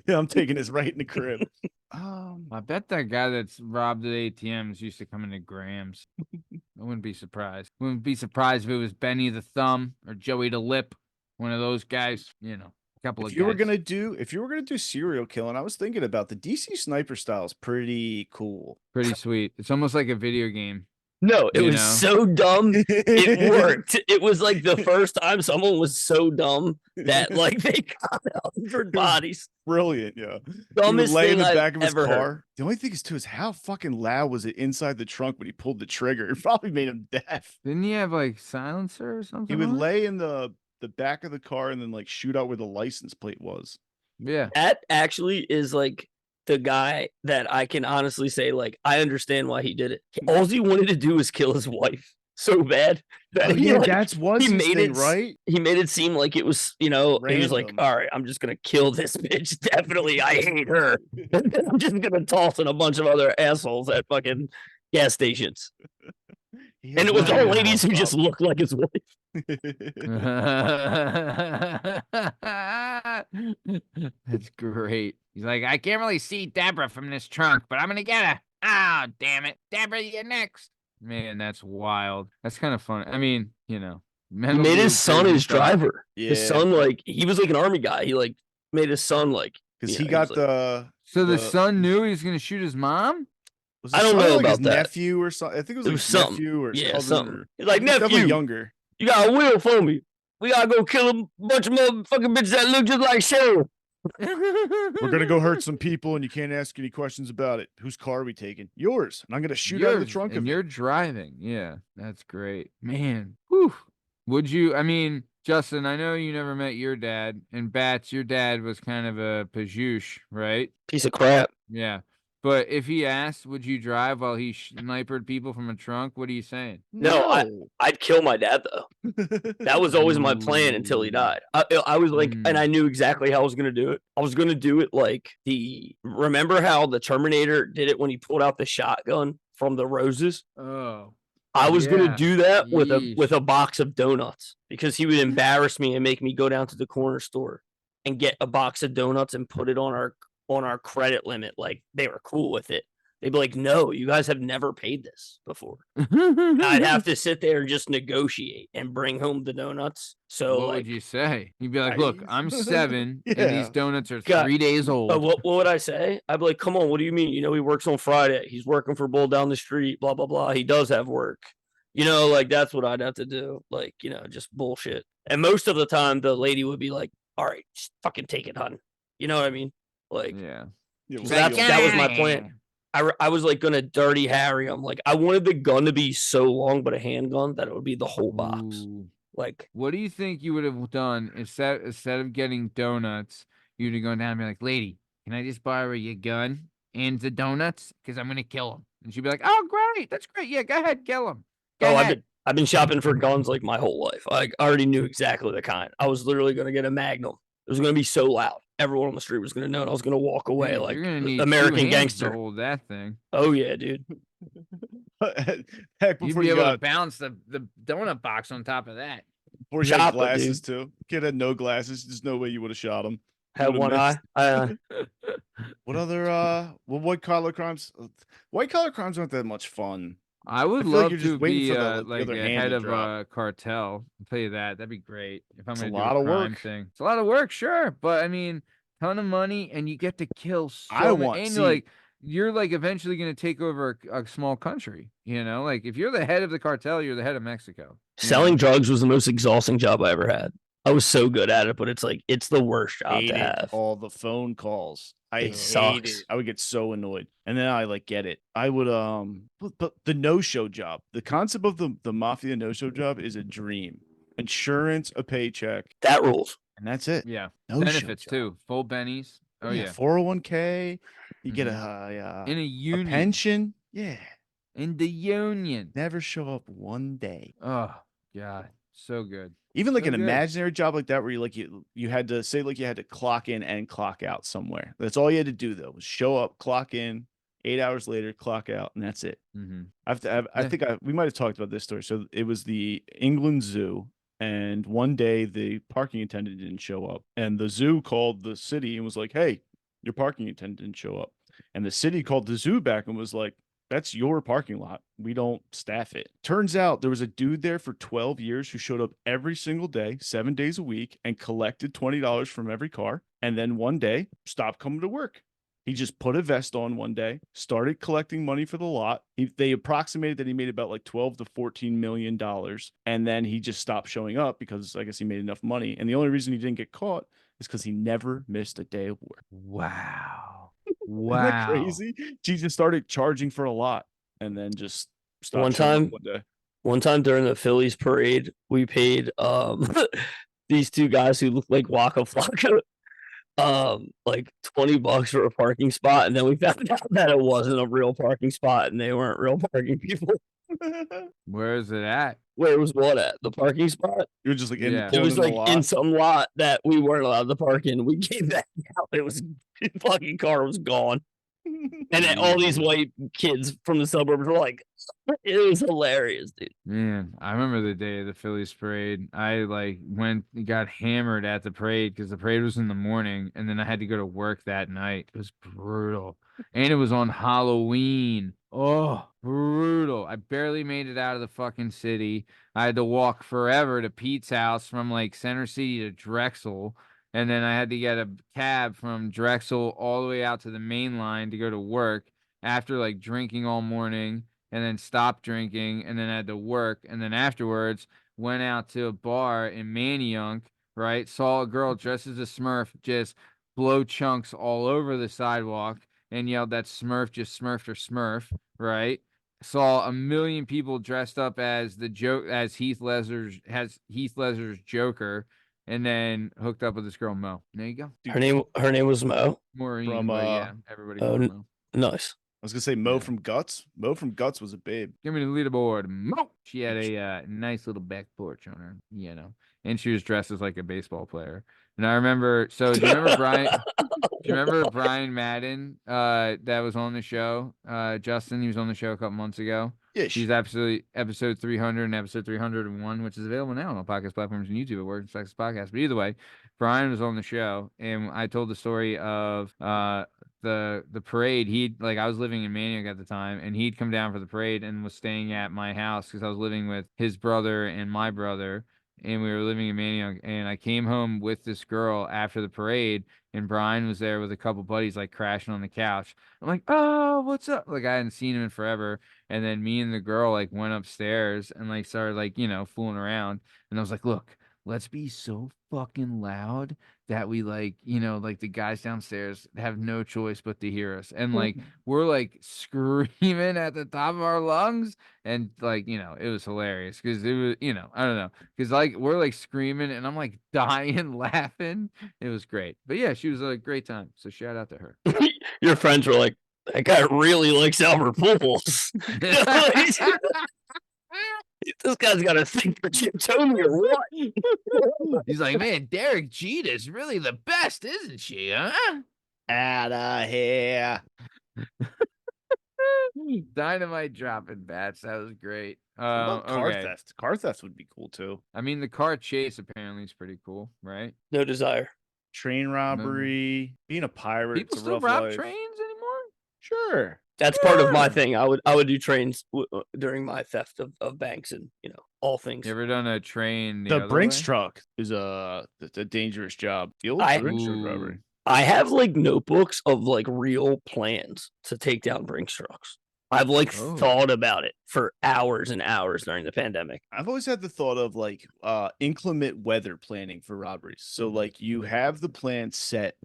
I'm taking this right in the crib. I bet that guy that's robbed the ATMs used to come into Grams. I wouldn't be surprised. Wouldn't be surprised if it was Benny the Thumb or Joey the Lip, one of those guys. A couple If of you were guys. gonna do serial killing, I was thinking about the DC sniper style is pretty cool. Pretty sweet. It's almost like a video game. No, it You was know? so dumb. It worked. It was like the first time someone was so dumb that like they got 100 bodies. Brilliant, yeah. He would Dumbest lay in thing the I've back of his ever car. heard. The only thing is too is how fucking loud was it inside the trunk when he pulled the trigger? It probably made him deaf. Didn't he have like silencer or something? He would on it? lay in the back of the car and then like shoot out where the license plate was. Yeah. That actually is like the guy that I can honestly say, like, I understand why he did it. All he wanted to do was kill his wife so bad that Oh, he, yeah, like, that's was he his made thing, it right? He made it seem like it was, he was like, Random. all right, I'm just gonna kill this bitch. Definitely, I hate her. And then I'm just gonna toss in a bunch of other assholes at fucking gas stations. He And had it was one all guy ladies who pop just up. looked like his wife. That's great. He's like, I can't really see Deborah from this trunk, but I'm gonna get her. Oh, damn it. Deborah, you're next. Man, that's wild. That's kind of fun. I mean, He Metal made Gear his son Crazy his stuff. driver. Yeah, His son, like, he was like an army guy. He like made his son like because you he know, got was like, So the the- son knew he was gonna shoot his mom? was I his don't son, know like his about that. nephew or something. I think it was It like was his something. nephew or his Yeah, cousin. something. Or, He's like, he was definitely nephew, younger. you got a will for me. We gotta go kill a bunch of motherfucking bitches that look just like Cheryl. We're gonna go hurt some people, and you can't ask any questions about it. Whose car are we taking? Yours. And I'm gonna shoot out of the Yours, trunk of and it. you're driving. Yeah, that's great. Man. Whew. Would you, I mean, Justin, I know you never met your dad, and Bats, your dad was kind of a pajoosh, right? Piece of crap. Yeah. But if he asked, would you drive while he snipered people from a trunk? What are you saying? No, I'd kill my dad though. That was always my plan until he died. I was like, and I knew exactly how I was gonna do it. I was gonna do it like remember how the Terminator did it when he pulled out the shotgun from the roses? Oh. I was Yeah. gonna do that with Yeesh. a box of donuts because he would embarrass me and make me go down to the corner store and get a box of donuts and put it on our credit limit. Like they were cool with it. They'd be like, "No, you guys have never paid this before." I'd have to sit there and just negotiate and bring home the donuts. So What like, would you say? You'd be like, look, I'm 7 and Yeah. these donuts are God. 3 days old. what would I say? I'd be like, "Come on, what do you mean? He works on Friday. He's working for Bull down the street. Blah blah blah. He does have work." Like that's what I'd have to do. Like, just bullshit. And most of the time, the lady would be like, "All right, just fucking take it, hun." You know what I mean? Like, Yeah. Yeah, so that was my plan. I was like gonna dirty Harry. I'm like, I wanted the gun to be so long, but a handgun that it would be the whole box. Ooh. Like, What do you think you would have done instead of getting donuts? You'd have gone down and be like, lady, can I just borrow your gun and the donuts? Because I'm gonna kill him. And she'd be like, oh great, that's great. Yeah, go ahead, kill him. Go ahead. I've been shopping for guns like my whole life. I already knew exactly the kind. I was literally gonna get a Magnum. It was gonna be so loud. everyone on the street was gonna know, and I was gonna walk away Yeah, like you're gonna need American 2 hands gangster. to hold that thing. Oh yeah, dude. Heck, You'd before be you able to got balance the donut box on top of that. before you had Chop it, glasses dude. too. Kid had no glasses. There's no way you would have shot him. Had would've one missed. eye. What other well, white collar crimes? White collar crimes aren't that much fun. I would feel like love you're just to waiting be for the like other a hand head to of drop. a cartel. I'll tell you that. That'd be great. If I'm It's a gonna do lot a of crime work. thing. It's a lot of work, sure. But I mean, ton of money and you get to kill I so many want- and see- you're like eventually gonna take over a small country, you know? Like if you're the head of the cartel, you're the head of Mexico. you Selling know? drugs was the most exhausting job I ever had. I was so good at it, but it's like it's the worst job Hate to it. have. All the phone calls. I It hate sucks. it. I would get so annoyed. And then I like get it. I would but the no-show job. The concept of the mafia no-show job is a dream. Insurance, a paycheck, That rules. and that's it. Yeah. No-show Benefits job. too. Full bennies. Oh yeah. 401k. You get In a a union. pension. Yeah. In the union. Never show up one day. Oh God. So good. Even like So an good. imaginary job like that, where you had to say like you had to clock in and clock out somewhere. That's all you had to do though, was show up, clock in, 8 hours later, clock out, and that's it. Mm-hmm. I Yeah. think we might have talked about this story. So it was the England Zoo, and one day the parking attendant didn't show up, and the zoo called the city and was like, "Hey, your parking attendant didn't show up," and the city called the zoo back and was like, "That's your parking lot. We don't staff it." Turns out there was a dude there for 12 years who showed up every single day, 7 days a week, and collected $20 from every car. And then one day stopped coming to work. He just put a vest on one day, started collecting money for the lot. They approximated that he made about like 12 to 14 million dollars. And then he just stopped showing up because I guess he made enough money. And the only reason he didn't get caught is because he never missed a day of work. Wow. Isn't that crazy? He just started charging for a lot and then just stopped One showing up time- one day. One time during the Phillies parade, we paid these two guys who looked like Waka Flocka like $20 for a parking spot, and then we found out that it wasn't a real parking spot and they weren't real parking people. Where is it at? Where was what at? The parking spot? You're just like in Yeah. It pulling was in the like lot. in some lot that we weren't allowed to park in. We came back out. It was the fucking car was gone. And then all these white kids from the suburbs were like, it was hilarious, dude. Man, I remember the day of the Phillies parade. I like got hammered at the parade because the parade was in the morning, and then I had to go to work that night. It was brutal, and it was on Halloween. Oh, brutal! I barely made it out of the fucking city. I had to walk forever to Pete's house from like Center City to Drexel. And then I had to get a cab from Drexel all the way out to the main line to go to work after like drinking all morning, and then stopped drinking, and then had to work. And then afterwards went out to a bar in Manayunk, right? Saw a girl dressed as a Smurf just blow chunks all over the sidewalk and yelled that Smurf just smurfed her Smurf, right? Saw a million people dressed up as Heath Ledger's Joker. And then hooked up with this girl Mo. There you go. Her name was Mo. Maureen, From, but yeah, everybody oh, called her Mo. Nice. I was gonna say Mo Yeah. from Guts. Mo from Guts was a babe. Give me the leaderboard, Mo. She had a nice little back porch on her, you know, and she was dressed as like a baseball player. And I remember. So do you remember Brian? Do you remember Brian Madden? That was on the show. Justin, he was on the show a couple months ago. Yeah, She's absolutely episode 300 and episode 301, which is available now on all podcast platforms and YouTube at Work Sex Podcast. But either way, Brian was on the show, and I told the story of the parade. I was living in Manayunk at the time, and he'd come down for the parade and was staying at my house because I was living with his brother and my brother, and we were living in Manayunk. And I came home with this girl after the parade, and Brian was there with a couple buddies, like crashing on the couch. I'm like, oh, what's up? Like I hadn't seen him in forever. And then me and the girl like went upstairs and like started like, fooling around. And I was like, look, let's be so fucking loud that we like, like the guys downstairs have no choice but to hear us. And like we're like screaming at the top of our lungs. And like, it was hilarious because it was, I don't know. Because like we're like screaming and I'm like dying laughing. It was great. But yeah, she was a great time. So shout out to her. Your friends were like, that guy really likes Albert Pujols. This guy's got a thing for Jim Tomey or what? He's like, man, Derek Jeter's really the best, isn't she? Huh? Outta here. Dynamite dropping bats. That was great. What about car Okay. theft? Car theft would be cool too. I mean, the car chase apparently is pretty cool, right? No desire. Train robbery, being a pirate. People it's a still rough rob life. trains anymore? Sure. That's part of my Yeah. thing. I would do trains during my theft of banks and all things. You ever done a train The other Brinks way? truck is a dangerous job. The old I- Brinks truck Ooh. robbery. I have like notebooks of like real plans to take down Brinks trucks. I've like Oh. thought about it for hours and hours during the pandemic. I've always had the thought of like inclement weather planning for robberies. So like you have the plan set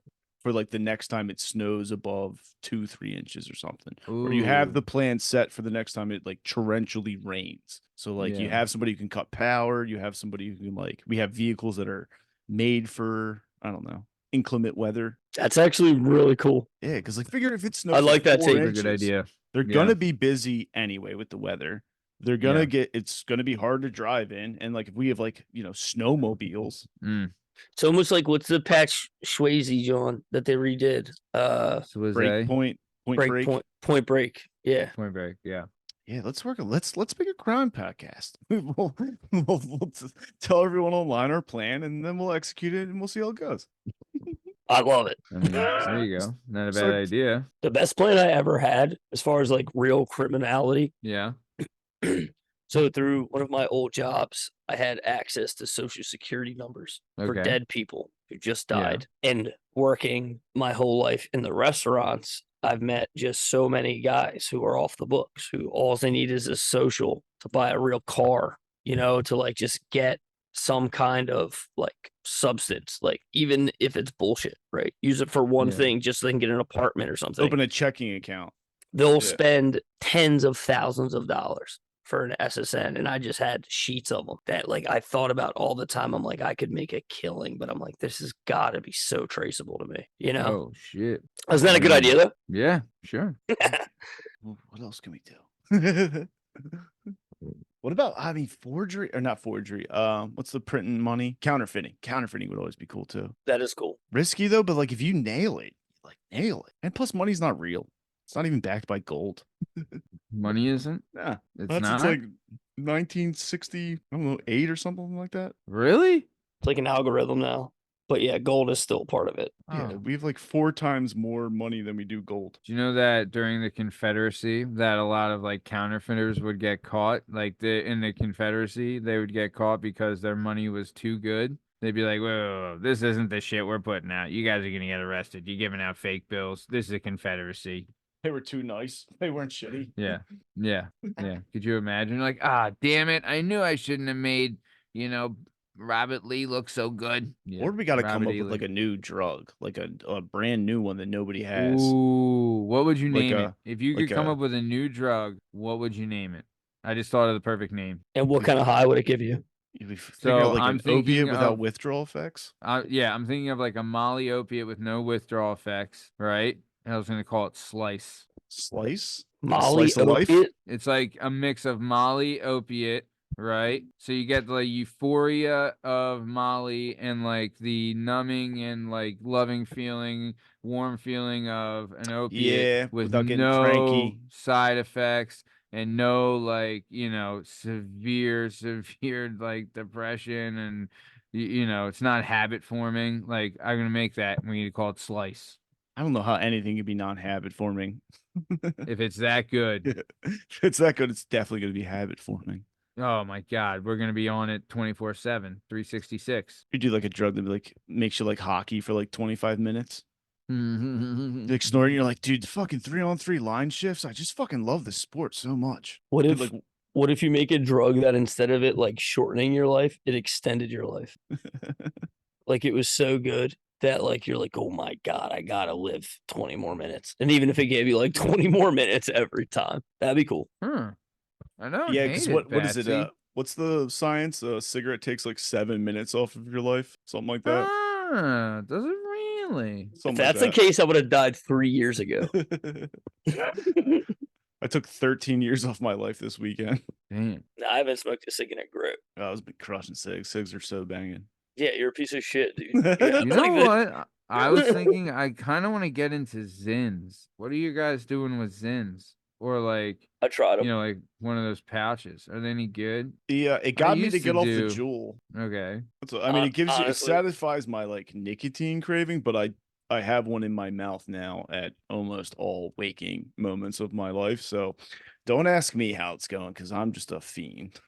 for like the next time it snows above 2-3 inches or something. Or you have the Ooh. plan set for the next time it like torrentially rains. So like you Yeah. have somebody who can cut power, you have somebody who can like we have vehicles that are made for, I don't know, inclement weather. That's actually really cool. Yeah, because like figure if it snows I like that four take. That's a good inches, idea. they're Yeah. gonna be busy anyway with the weather. They're gonna Yeah. it's gonna be hard to drive in. And like if we have like, snowmobiles. Mm. It's almost like what's the Pat Swayze John that they redid? So was Break a point break. Point Break. Yeah. Point break. Yeah. Yeah, let's make a crime podcast. We'll tell everyone online our plan and then we'll execute it and we'll see how it goes. I love it. I mean, there you go. Not a bad Start- idea. The best plan I ever had as far as like real criminality. Yeah. So through one of my old jobs, I had access to social security numbers for Okay. dead people who just Yeah. died. And working my whole life in the restaurants, I've met just so many guys who are off the books, who all they need is a social to buy a real car, to like just get some kind of like substance, like even if it's bullshit, right? Use it for one Yeah. thing just so they can get an apartment or something. Open a checking account. They'll Yeah. spend tens of thousands of dollars for an SSN, and I just had sheets of them that like I thought about all the time. I'm like, I could make a killing, but I'm like, this has got to be so traceable to me. Oh shit. Isn't that a good Yeah. idea though? Yeah. Sure. What else can we do? What about, forgery or not forgery? What's the printing money? Counterfeiting. Counterfeiting would always be cool too. That is cool. Risky though, but like if you nail it, nail it. And plus money's not real. It's not even backed by gold. Money isn't. Yeah. It's not. It's like 1960, I don't know, 8 or something like that. Really. It's like an algorithm now, but yeah, gold is still part of it. Yeah, Oh. we have like 4 times more money than we do gold. Do you know that during the Confederacy, that a lot of like counterfeiters would get caught? Like in the Confederacy, they would get caught because their money was too good. They'd be like, whoa, this isn't the shit we're putting out. You guys are gonna get arrested. You're giving out fake bills. This is a Confederacy. They were too nice. They weren't shitty. Yeah. Yeah. Yeah. Could you imagine? Like, damn it. I knew I shouldn't have made, Robert Lee look so good. Yeah. Or we got to come Robert up E. with Lee. like a new drug, like a brand new one that nobody has. Ooh, what would you Like name it? a- If you could like come a- up with a new drug, what would you name it? I just thought of the perfect name. And what kind of high would it give you? We figure out So like I'm an thinking opiate without of- withdrawal effects. Yeah, I'm thinking of like a Molly opiate with no withdrawal effects, right? I was gonna call it Slice. Slice? Molly slice of life? opiate? It's like a mix of Molly opiate, right? So you get the euphoria of Molly and like the numbing and like loving feeling, warm feeling of an opiate Yeah, with without getting no cranky. side effects and no like, severe like depression and it's not habit forming. Like I'm gonna make that and we need to call it Slice. I don't know how anything can be non-habit forming. If it's that good. If it's that good, it's definitely going to be habit forming. Oh my God, we're gonna be on it 24/7, 366. You do like a drug that like makes you like hockey for like 25 minutes. Mm-hmm. You're like snorting, you're like, dude, fucking 3-on-3 line shifts. I just fucking love this sport so much. What Dude, if what if you make a drug that instead of it like shortening your life, it extended your life? Like it was so good that like you're like, oh my God, I gotta live 20 more minutes. And even if it gave you like 20 more minutes every time, that'd be cool. I know. Yeah, because what is it? What's the science? A cigarette takes like 7 minutes off of your life, something like that. Does it really? If Something that's like the case, I would have died 3 years ago. that. I took 13 years off my life this weekend. Damn. Nah, I haven't smoked a cig in a grip. I was been crushing cigs. Cigs are so banging. Yeah, you're a piece of shit, dude. You know Like the- what? I was thinking I kind of want to get into Zins. What are you guys doing with Zins? Or like, I tried them. like one of those pouches. Are they any good? Yeah, it got me used to to get off the do- Juul. Okay. I mean, it gives you, it Honestly. satisfies my like nicotine craving, but I have one in my mouth now at almost all waking moments of my life. So don't ask me how it's going because I'm just a fiend.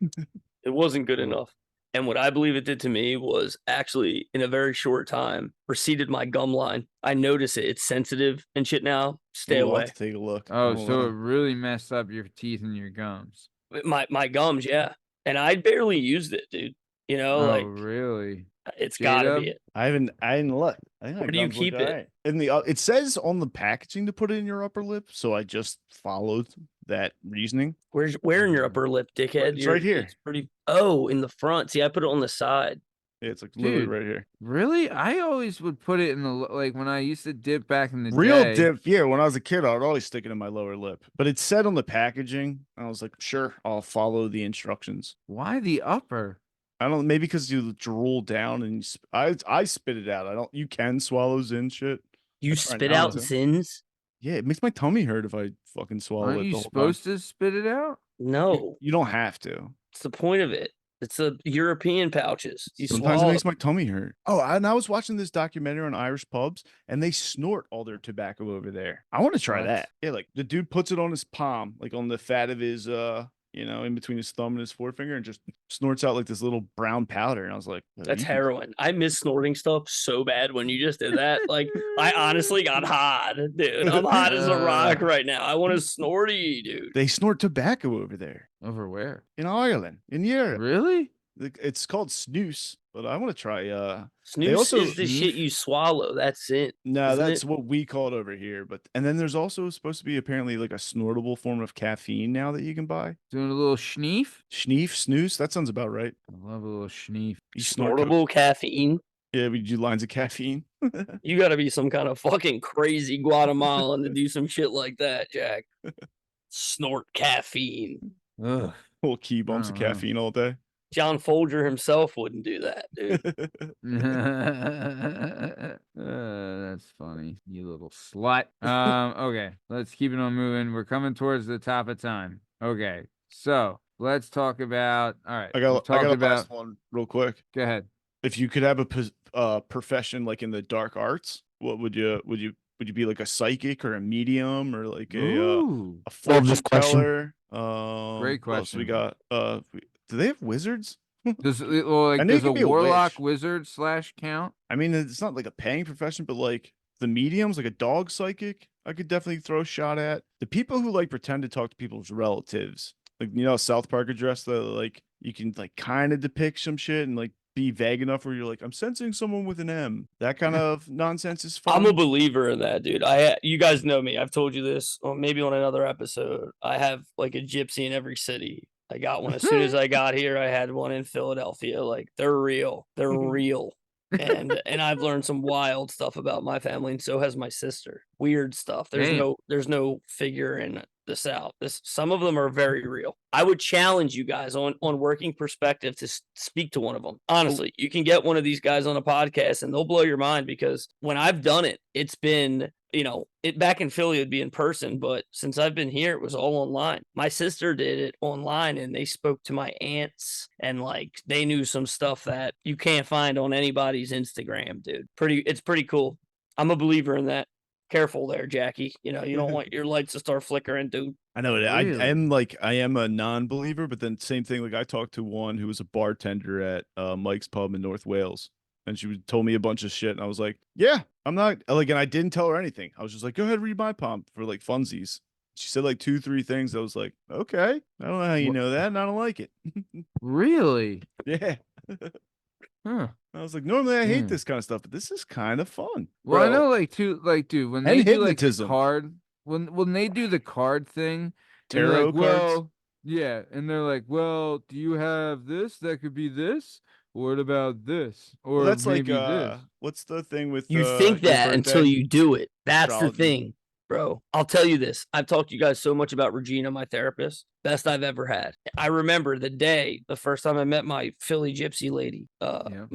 It wasn't good Cool. enough. And what I believe it did to me was actually, in a very short time, receded my gum line. I notice it. It's sensitive and shit now. Stay Ooh, I'll away. have to take a look. Oh, Hold so it on. really messed up your teeth and your gums. My gums, yeah. And I barely used it, dude. You know, Oh, like really? it's gotta be JDub? it. I didn't look. I think my Where do you gums look keep it? alright. In the it says on the packaging to put it in your upper lip, so I just followed that reasoning. Where in your upper lip, dickhead? It's right here. It's pretty. Oh, in the front. See, I put it on the side. Yeah, it's like literally Dude, right here. Really? I always would put it in the like when I used to dip back in the Real day. dip. Yeah, when I was a kid, I would always stick it in my lower lip. But it said on the packaging, I was like, sure, I'll follow the instructions. Why the upper? I don't maybe because you drool down and I spit it out. I don't. You can swallow Zin shit. You I try spit not out to. Zins? Yeah, it makes my tummy hurt if I fucking swallow Aren't it. you the whole time. supposed to spit it out? No, You don't have to. it's the point of it. It's the European pouches. You Sometimes it swallow. makes my tummy hurt. Oh, and I was watching this documentary on Irish pubs, and they snort all their tobacco over there. I want to try What? that. Yeah, like the dude puts it on his palm, like on the fat of his, in between his thumb and his forefinger, and just snorts out like this little brown powder. And I was like, "Oh, That's you can- heroin. I miss snorting stuff so bad when you just did that. Like, I honestly got hot, dude. I'm hot as a rock right now. I want to snorty, dude. They snort tobacco over there Over where? in Ireland, in Europe. Really? It's called snus, but I want to try. Snooze also- is the shit you swallow. That's it. No, Isn't that's it? what we call it over here. But and then there's also supposed to be apparently like a snortable form of caffeine now that you can buy. Doing a little schneef? Schneef, snooze. That sounds about right. I love a little schneef. You snort Snortable caffeine. Yeah, we do lines of caffeine. You got to be some kind of fucking crazy Guatemalan to do some shit like that, Jack. Snort caffeine. Ugh. Whole key bumps of don't know. caffeine all day. John Folger himself wouldn't do that, dude. That's funny, you little slut. Okay, let's keep it on moving. We're coming towards the top of time. Okay, so let's talk about. All right, I we've got talked a about. last one real quick. Go ahead. If you could have a profession like in the dark arts, what would you be like a psychic or a medium or like a Ooh, Love this fortune question. teller? Great what else we question. got? Do they have wizards? does like I know you does a could be a warlock witch. wizard / count? I mean, it's not like a paying profession, but like the mediums, like a dog psychic, I could definitely throw a shot at. The people who like pretend to talk to people's relatives, like South Park address, that like you can like kind of depict some shit and like be vague enough where you're like, I'm sensing someone with an M. That kind of nonsense is fun. I'm a believer in that, dude. You guys know me. I've told you this, or maybe on another episode. I have like a gypsy in every city. I got one as soon as I got here. I had one in Philadelphia. Like they're real. They're real. And I've learned some wild stuff about my family, and so has my sister. Weird stuff. Damn. There's no figure in the South. Some of them are very real. I would challenge you guys on working perspective to speak to one of them. Honestly, you can get one of these guys on a podcast, and they'll blow your mind because when I've done it, it's been it back in Philly would be in person, but since I've been here, it was all online. My sister did it online, and they spoke to my aunts, and like they knew some stuff that you can't find on anybody's Instagram, dude. It's pretty cool. I'm a believer in that. Careful there, Jackie. You don't want your lights to start flickering, dude. I know it. Really? I am a non-believer, but then same thing. Like I talked to one who was a bartender at Mike's Pub in North Wales, and told me a bunch of shit, and I was like, yeah, I'm not like, and I didn't tell her anything. I was just like, go ahead, read my palm for like funsies. She said like 2-3 things. I was like, okay, I don't know how you know that, and I don't like it. Really? Yeah. Huh. I was like, normally I hate Hmm. this kind of stuff, but this is kind of fun. Well, I Bro. know, dude, when And they do like the hypnotism. card, when they do the card thing, and they're Tarot like, cards. well, yeah, and they're like, well, do you have this that could be this? What about this? Or Well, that's like maybe this. what's the thing with You your think that until birthday? you do it. That's the Astrology. thing. bro. I'll tell you this. I've talked to you guys so much about Regina, my therapist. Best I've ever had. I remember the first time I met my Philly gypsy lady, Yep.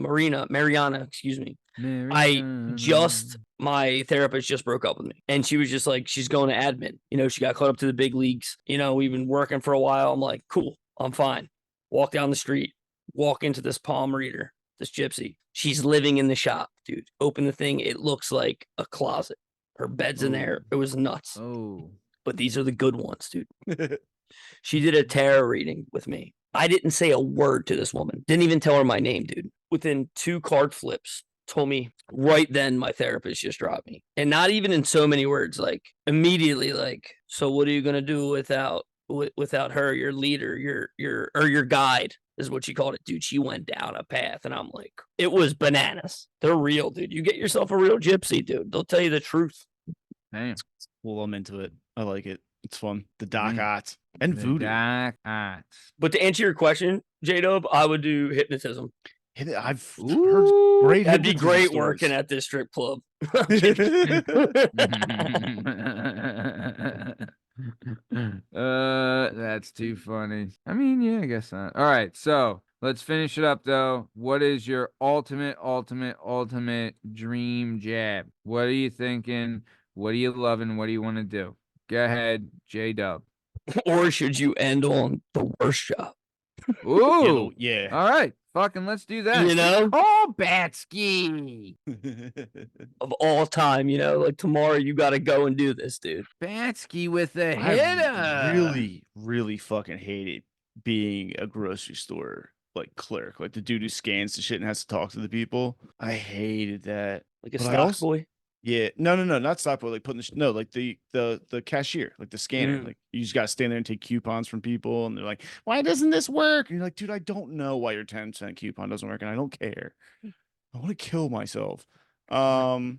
Mariana, excuse me. Mariana. My therapist just broke up with me, and she was just like, she's going to admin. You know, she got caught up to the big leagues. You know, we've been working for a while. I'm like, cool, I'm fine. Walk down the street, walk into this palm reader, this gypsy. She's living in the shop, dude. Open the thing. It looks like a closet. Her bed's in there. It was nuts. Oh. But these are the good ones, dude. She did a tarot reading with me. I didn't say a word to this woman. Didn't even tell her my name, dude. Within 2 card flips, told me right then my therapist just dropped me. And not even in so many words, like immediately, like, so what are you gonna do without her, your leader, your guide, is what she called it, dude. She went down a path, and I'm like, it was bananas. They're real, dude. You get yourself a real gypsy, dude. They'll tell you the truth. Damn. Well, I'm into it. I like it. It's fun. The Doc Man. Ots and The voodoo. Doc Ots. But to answer your question, JDub, I would do hypnotism. I've heard Ooh, great. That'd be hypnotism great stories. working at this strip club. That's too funny. I mean, yeah, I guess not. All right, so let's finish it up though. What is your ultimate dream jab? What are you thinking? What are you loving? What do you want to do? Go ahead, JDub. Or should you end on the worst job? Ooh, Yeah. all right, fucking let's do that. You know? Oh, Batsky. Of all time, you know, like tomorrow you got to go and do this, dude. Batsky with a I hitter. really fucking hated being a grocery store like clerk, like the dude who scans the shit and has to talk to the people. I hated that. Like a But I stock also- boy. Yeah, no, not stop boy, like putting no, like the cashier, like the scanner. Mm. Like you just gotta stand there and take coupons from people, and they're like, "Why doesn't this work?" And you're like, "Dude, I don't know why your 10% coupon doesn't work, and I don't care. I want to kill myself." Oh,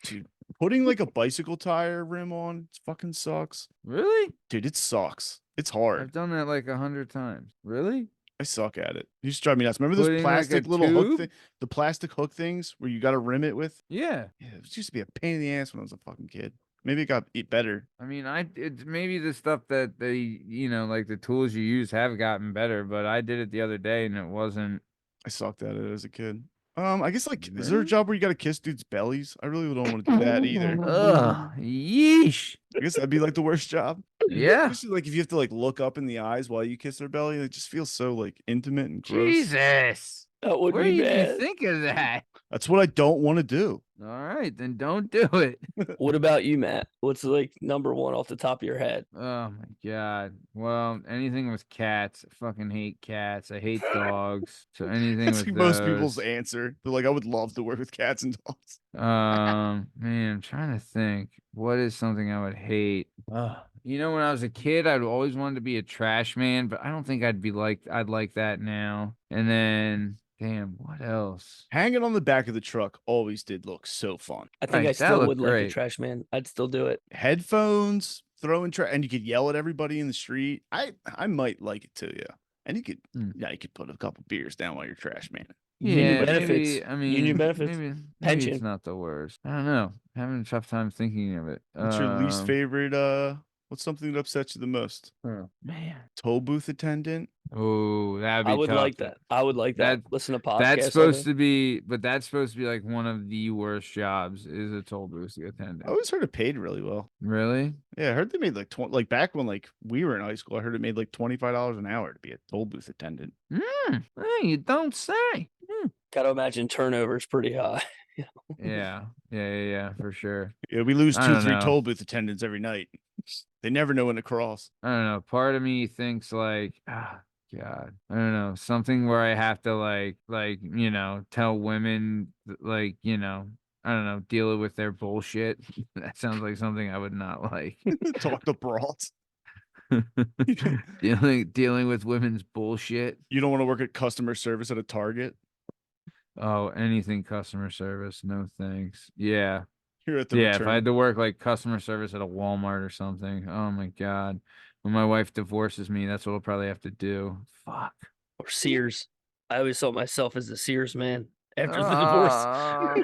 dude, putting like a bicycle tire rim on fucking sucks, Really? dude. It sucks. It's hard. I've done that like 100 times. Really? I suck at it. You just drive me nuts. Remember those Putting, like, a plastic little hook tube? thing, the plastic hook things where you got to rim it with? Yeah. Yeah, it used to be a pain in the ass when I was a fucking kid. Maybe it got better. I mean, it's maybe the stuff that they, like the tools you use have gotten better, but I did it the other day and it wasn't. I sucked at it as a kid. I guess like, is there a Really? job where you got to kiss dudes' bellies? I really don't want to do that either. Ugh, yeesh. I guess that'd be like the worst job. Yeah. Especially like if you have to like look up in the eyes while you kiss their belly, it just feels so like intimate and gross. Jesus. That would Where be did you bad. think of that? That's what I don't want to do. All right, then don't do it. What about you, Matt? What's like number one off the top of your head? Oh my god. Well, anything with cats. I fucking hate cats. I hate dogs. So anything That's with like most people's those. answer. They're like, I would love to work with cats and dogs. Man, I'm trying to think. What is something I would hate? When I was a kid, I'd always wanted to be a trash man, but I don't think I'd like that now. And then, damn, what else? Hanging on the back of the truck always did look so fun. I think Right, I that still looked would like a great. trash man. I'd still do it. Headphones, throwing trash, and you could yell at everybody in the street. I might like it too, yeah. And you could, you could put a couple beers down while you're trash man. Union Yeah, benefits. maybe, I mean, Union benefits. maybe it's Pension. not the worst. I don't know. Having a tough time thinking of it. What's your least favorite? What's something that upsets you the most? Man. Toll booth attendant. Oh, that'd be I would tough. like that. I would like that. That- Listen to podcasts. That's all supposed day. to be, but that's supposed to be like one of the worst jobs is a toll booth attendant. I always heard it paid really well. Really? Yeah, I heard they made like like back when like we were in high school. I heard it made like $25 an hour to be a toll booth attendant. Hey, you don't say. Gotta imagine turnover's pretty high. Yeah, for sure. Yeah, we lose I 2 don't 3 know. toll booth attendants every night. They never know when to cross. I don't know. Part of me thinks like, God, I don't know, something where I have to tell women like, I don't know, deal with their bullshit. That sounds like something I would not like. Talk to broads. dealing with women's bullshit. You don't want to work at customer service at a Target. Oh, anything customer service, no thanks. Yeah. You're at the Yeah, return. if I had to work like customer service at a Walmart or something, oh my God. When my wife divorces me, that's what I'll probably have to do. Fuck. Or Sears. I always saw myself as the Sears man. after the divorce. Ah.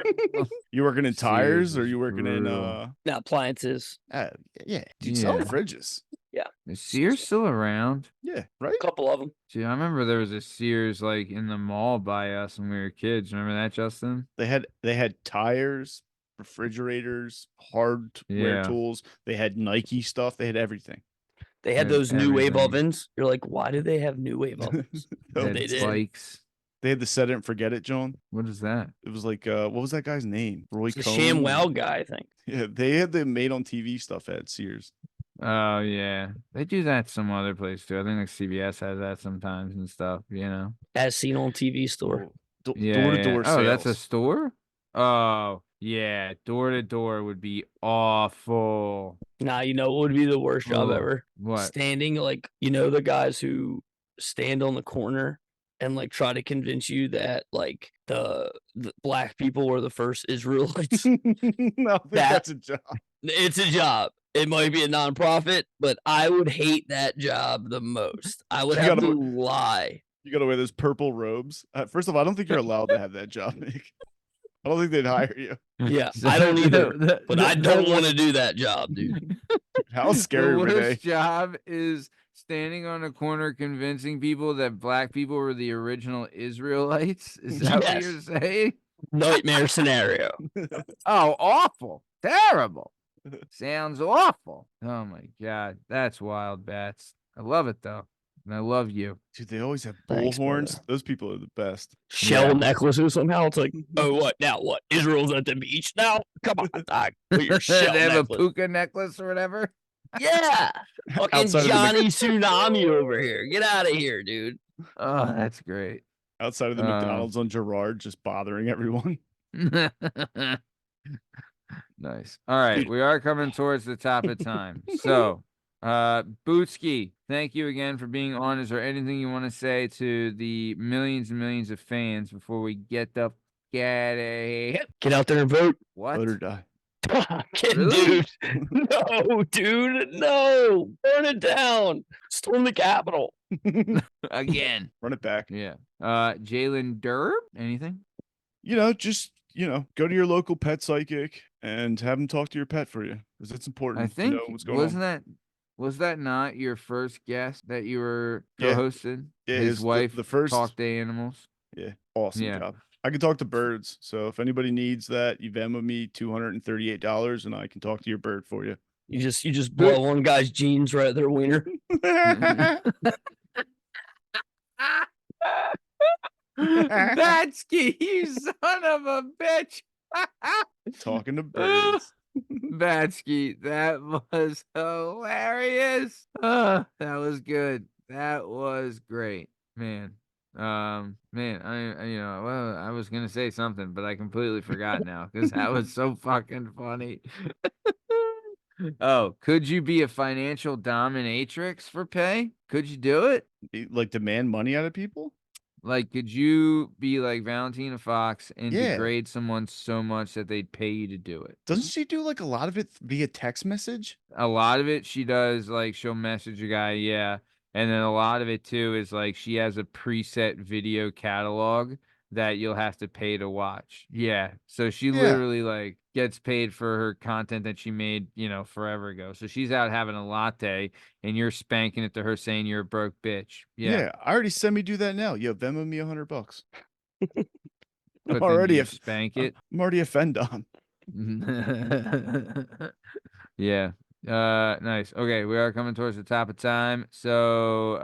You working in Sears tires or is you working in brutal. Now appliances. yeah, dude, sell Yeah. fridges. Is Sears still around? Yeah, right? A couple of them. See, I remember there was a Sears like in the mall by us when we were kids. Remember that, Justin? They had tires, refrigerators, hardware Yeah. tools. They had Nike stuff. They had everything. They had Had those new wave everything. ovens. You're like, why do they have new wave ovens? They No, had they did. bikes. They had the set it and forget it, John. What is that? It was like what was that guy's name? Roy It's the Cohn? ShamWow guy, I think. Yeah, they had the made on TV stuff at Sears. Oh yeah, they do that some other place too. I think like CBS has that sometimes and stuff. As seen on TV store. Yeah. Door to door Oh, sales. that's a store. Oh yeah, door to door would be awful. Nah, you know what would be the worst job Ugh, ever? What? Standing, like, you know, the guys who stand on the corner and like try to convince you that like the black people were the first Israelites. No, I think that's a job. It's a job. It might be a nonprofit, but I would hate that job the most. I would You have gotta- to lie. You got to wear those purple robes. First of all, I don't think you're allowed to have that job, Nick. I don't think they'd hire you. Yeah, I don't either, but I don't want to do that job, dude. How scary The were they? worst job is standing on a corner convincing people that black people were the original Israelites. Is that what you're Yes. saying? Nightmare scenario. Oh, awful. Terrible. Sounds awful. Oh my God. That's wild, Bats. I love it though. And I love you. Dude, they always have Thanks, bullhorns. brother. Those people are the best. Shell Yeah. necklaces somehow. It's like, oh, what now? What? Israel's at the beach now? Come on, dog. Put your shell They have necklace. a puka necklace or whatever. Yeah. Fucking Outside of the Johnny Tsunami over here. Get out of here, dude. Oh, that's great. Outside of the McDonald's on Girard, just bothering everyone. Nice. All right, we are coming towards the top of time. So, Bootski, thank you again for being on. Is there anything you want to say to the millions and millions of fans before we get out of here? Get out there and vote. What? Vote or die. Really? Dude. No, dude. No. Burn it down. Storm the Capitol. Again. Run it back. Yeah. Jalen Durb, anything? Just go to your local pet psychic and have them talk to your pet for you, because it's important I to think know what's going on. was that not your first guest that you were Yeah. co-hosted? Yeah, His wife the first talked to animals. Yeah, awesome Yeah. job. I can talk to birds, so if anybody needs that, you Venmo me $238, and I can talk to your bird for you. You just blow one guy's jeans right at their wiener. Batsky, you son of a bitch. Talking to birds. Batsky, that was hilarious. That was good. That was great, man. I was gonna say something, but I completely forgot now because that was so fucking funny. Oh, could you be a financial dominatrix for pay? Could you do it? Like demand money out of people? Like, could you be like Valentina Fox and Yeah. degrade someone so much that they'd pay you to do it? Doesn't she do like a lot of it via text message? A lot of it she does, like, she'll message a guy, yeah. And then a lot of it too is like she has a preset video catalog that you'll have to pay to watch. Yeah. So she literally like gets paid for her content that she made, forever ago. So she's out having a latte and you're spanking it to her saying you're a broke bitch. Yeah. I already sent me do that now. Yo, Venmo me $100. But I'm then already you a spank it. I'm already a Fendon. Yeah. Nice. Okay, we are coming towards the top of time. So,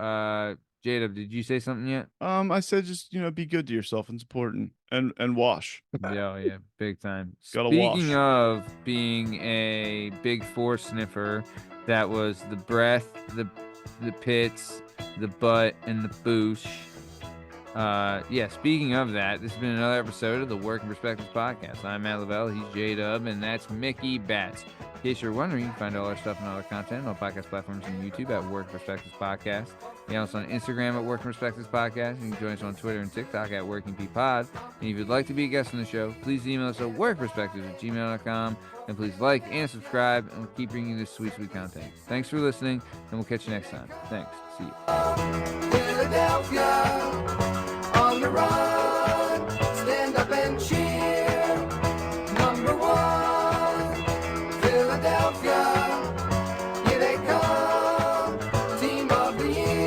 JDub, did you say something yet? I said just be good to yourself. It's important. And wash. Yeah, big time. Gotta Speaking wash. of being a big four sniffer, that was the breath, the pits, the butt, and the boosh. Speaking of that, this has been another episode of the Working Perspectives Podcast. I'm Matt Lavelle, he's JDub, and that's Mickey Bats. In case you're wondering, you can find all our stuff and all our content on podcast platforms and YouTube at Working Perspectives Podcast. You can also on Instagram at Working Perspectives Podcast. You can join us on Twitter and TikTok at Working P Pod. And if you'd like to be a guest on the show, please email us at workperspectives@gmail.com. And please like and subscribe, and we'll keep bringing you this sweet, sweet content. Thanks for listening, and we'll catch you next time. Thanks. See you. Philadelphia.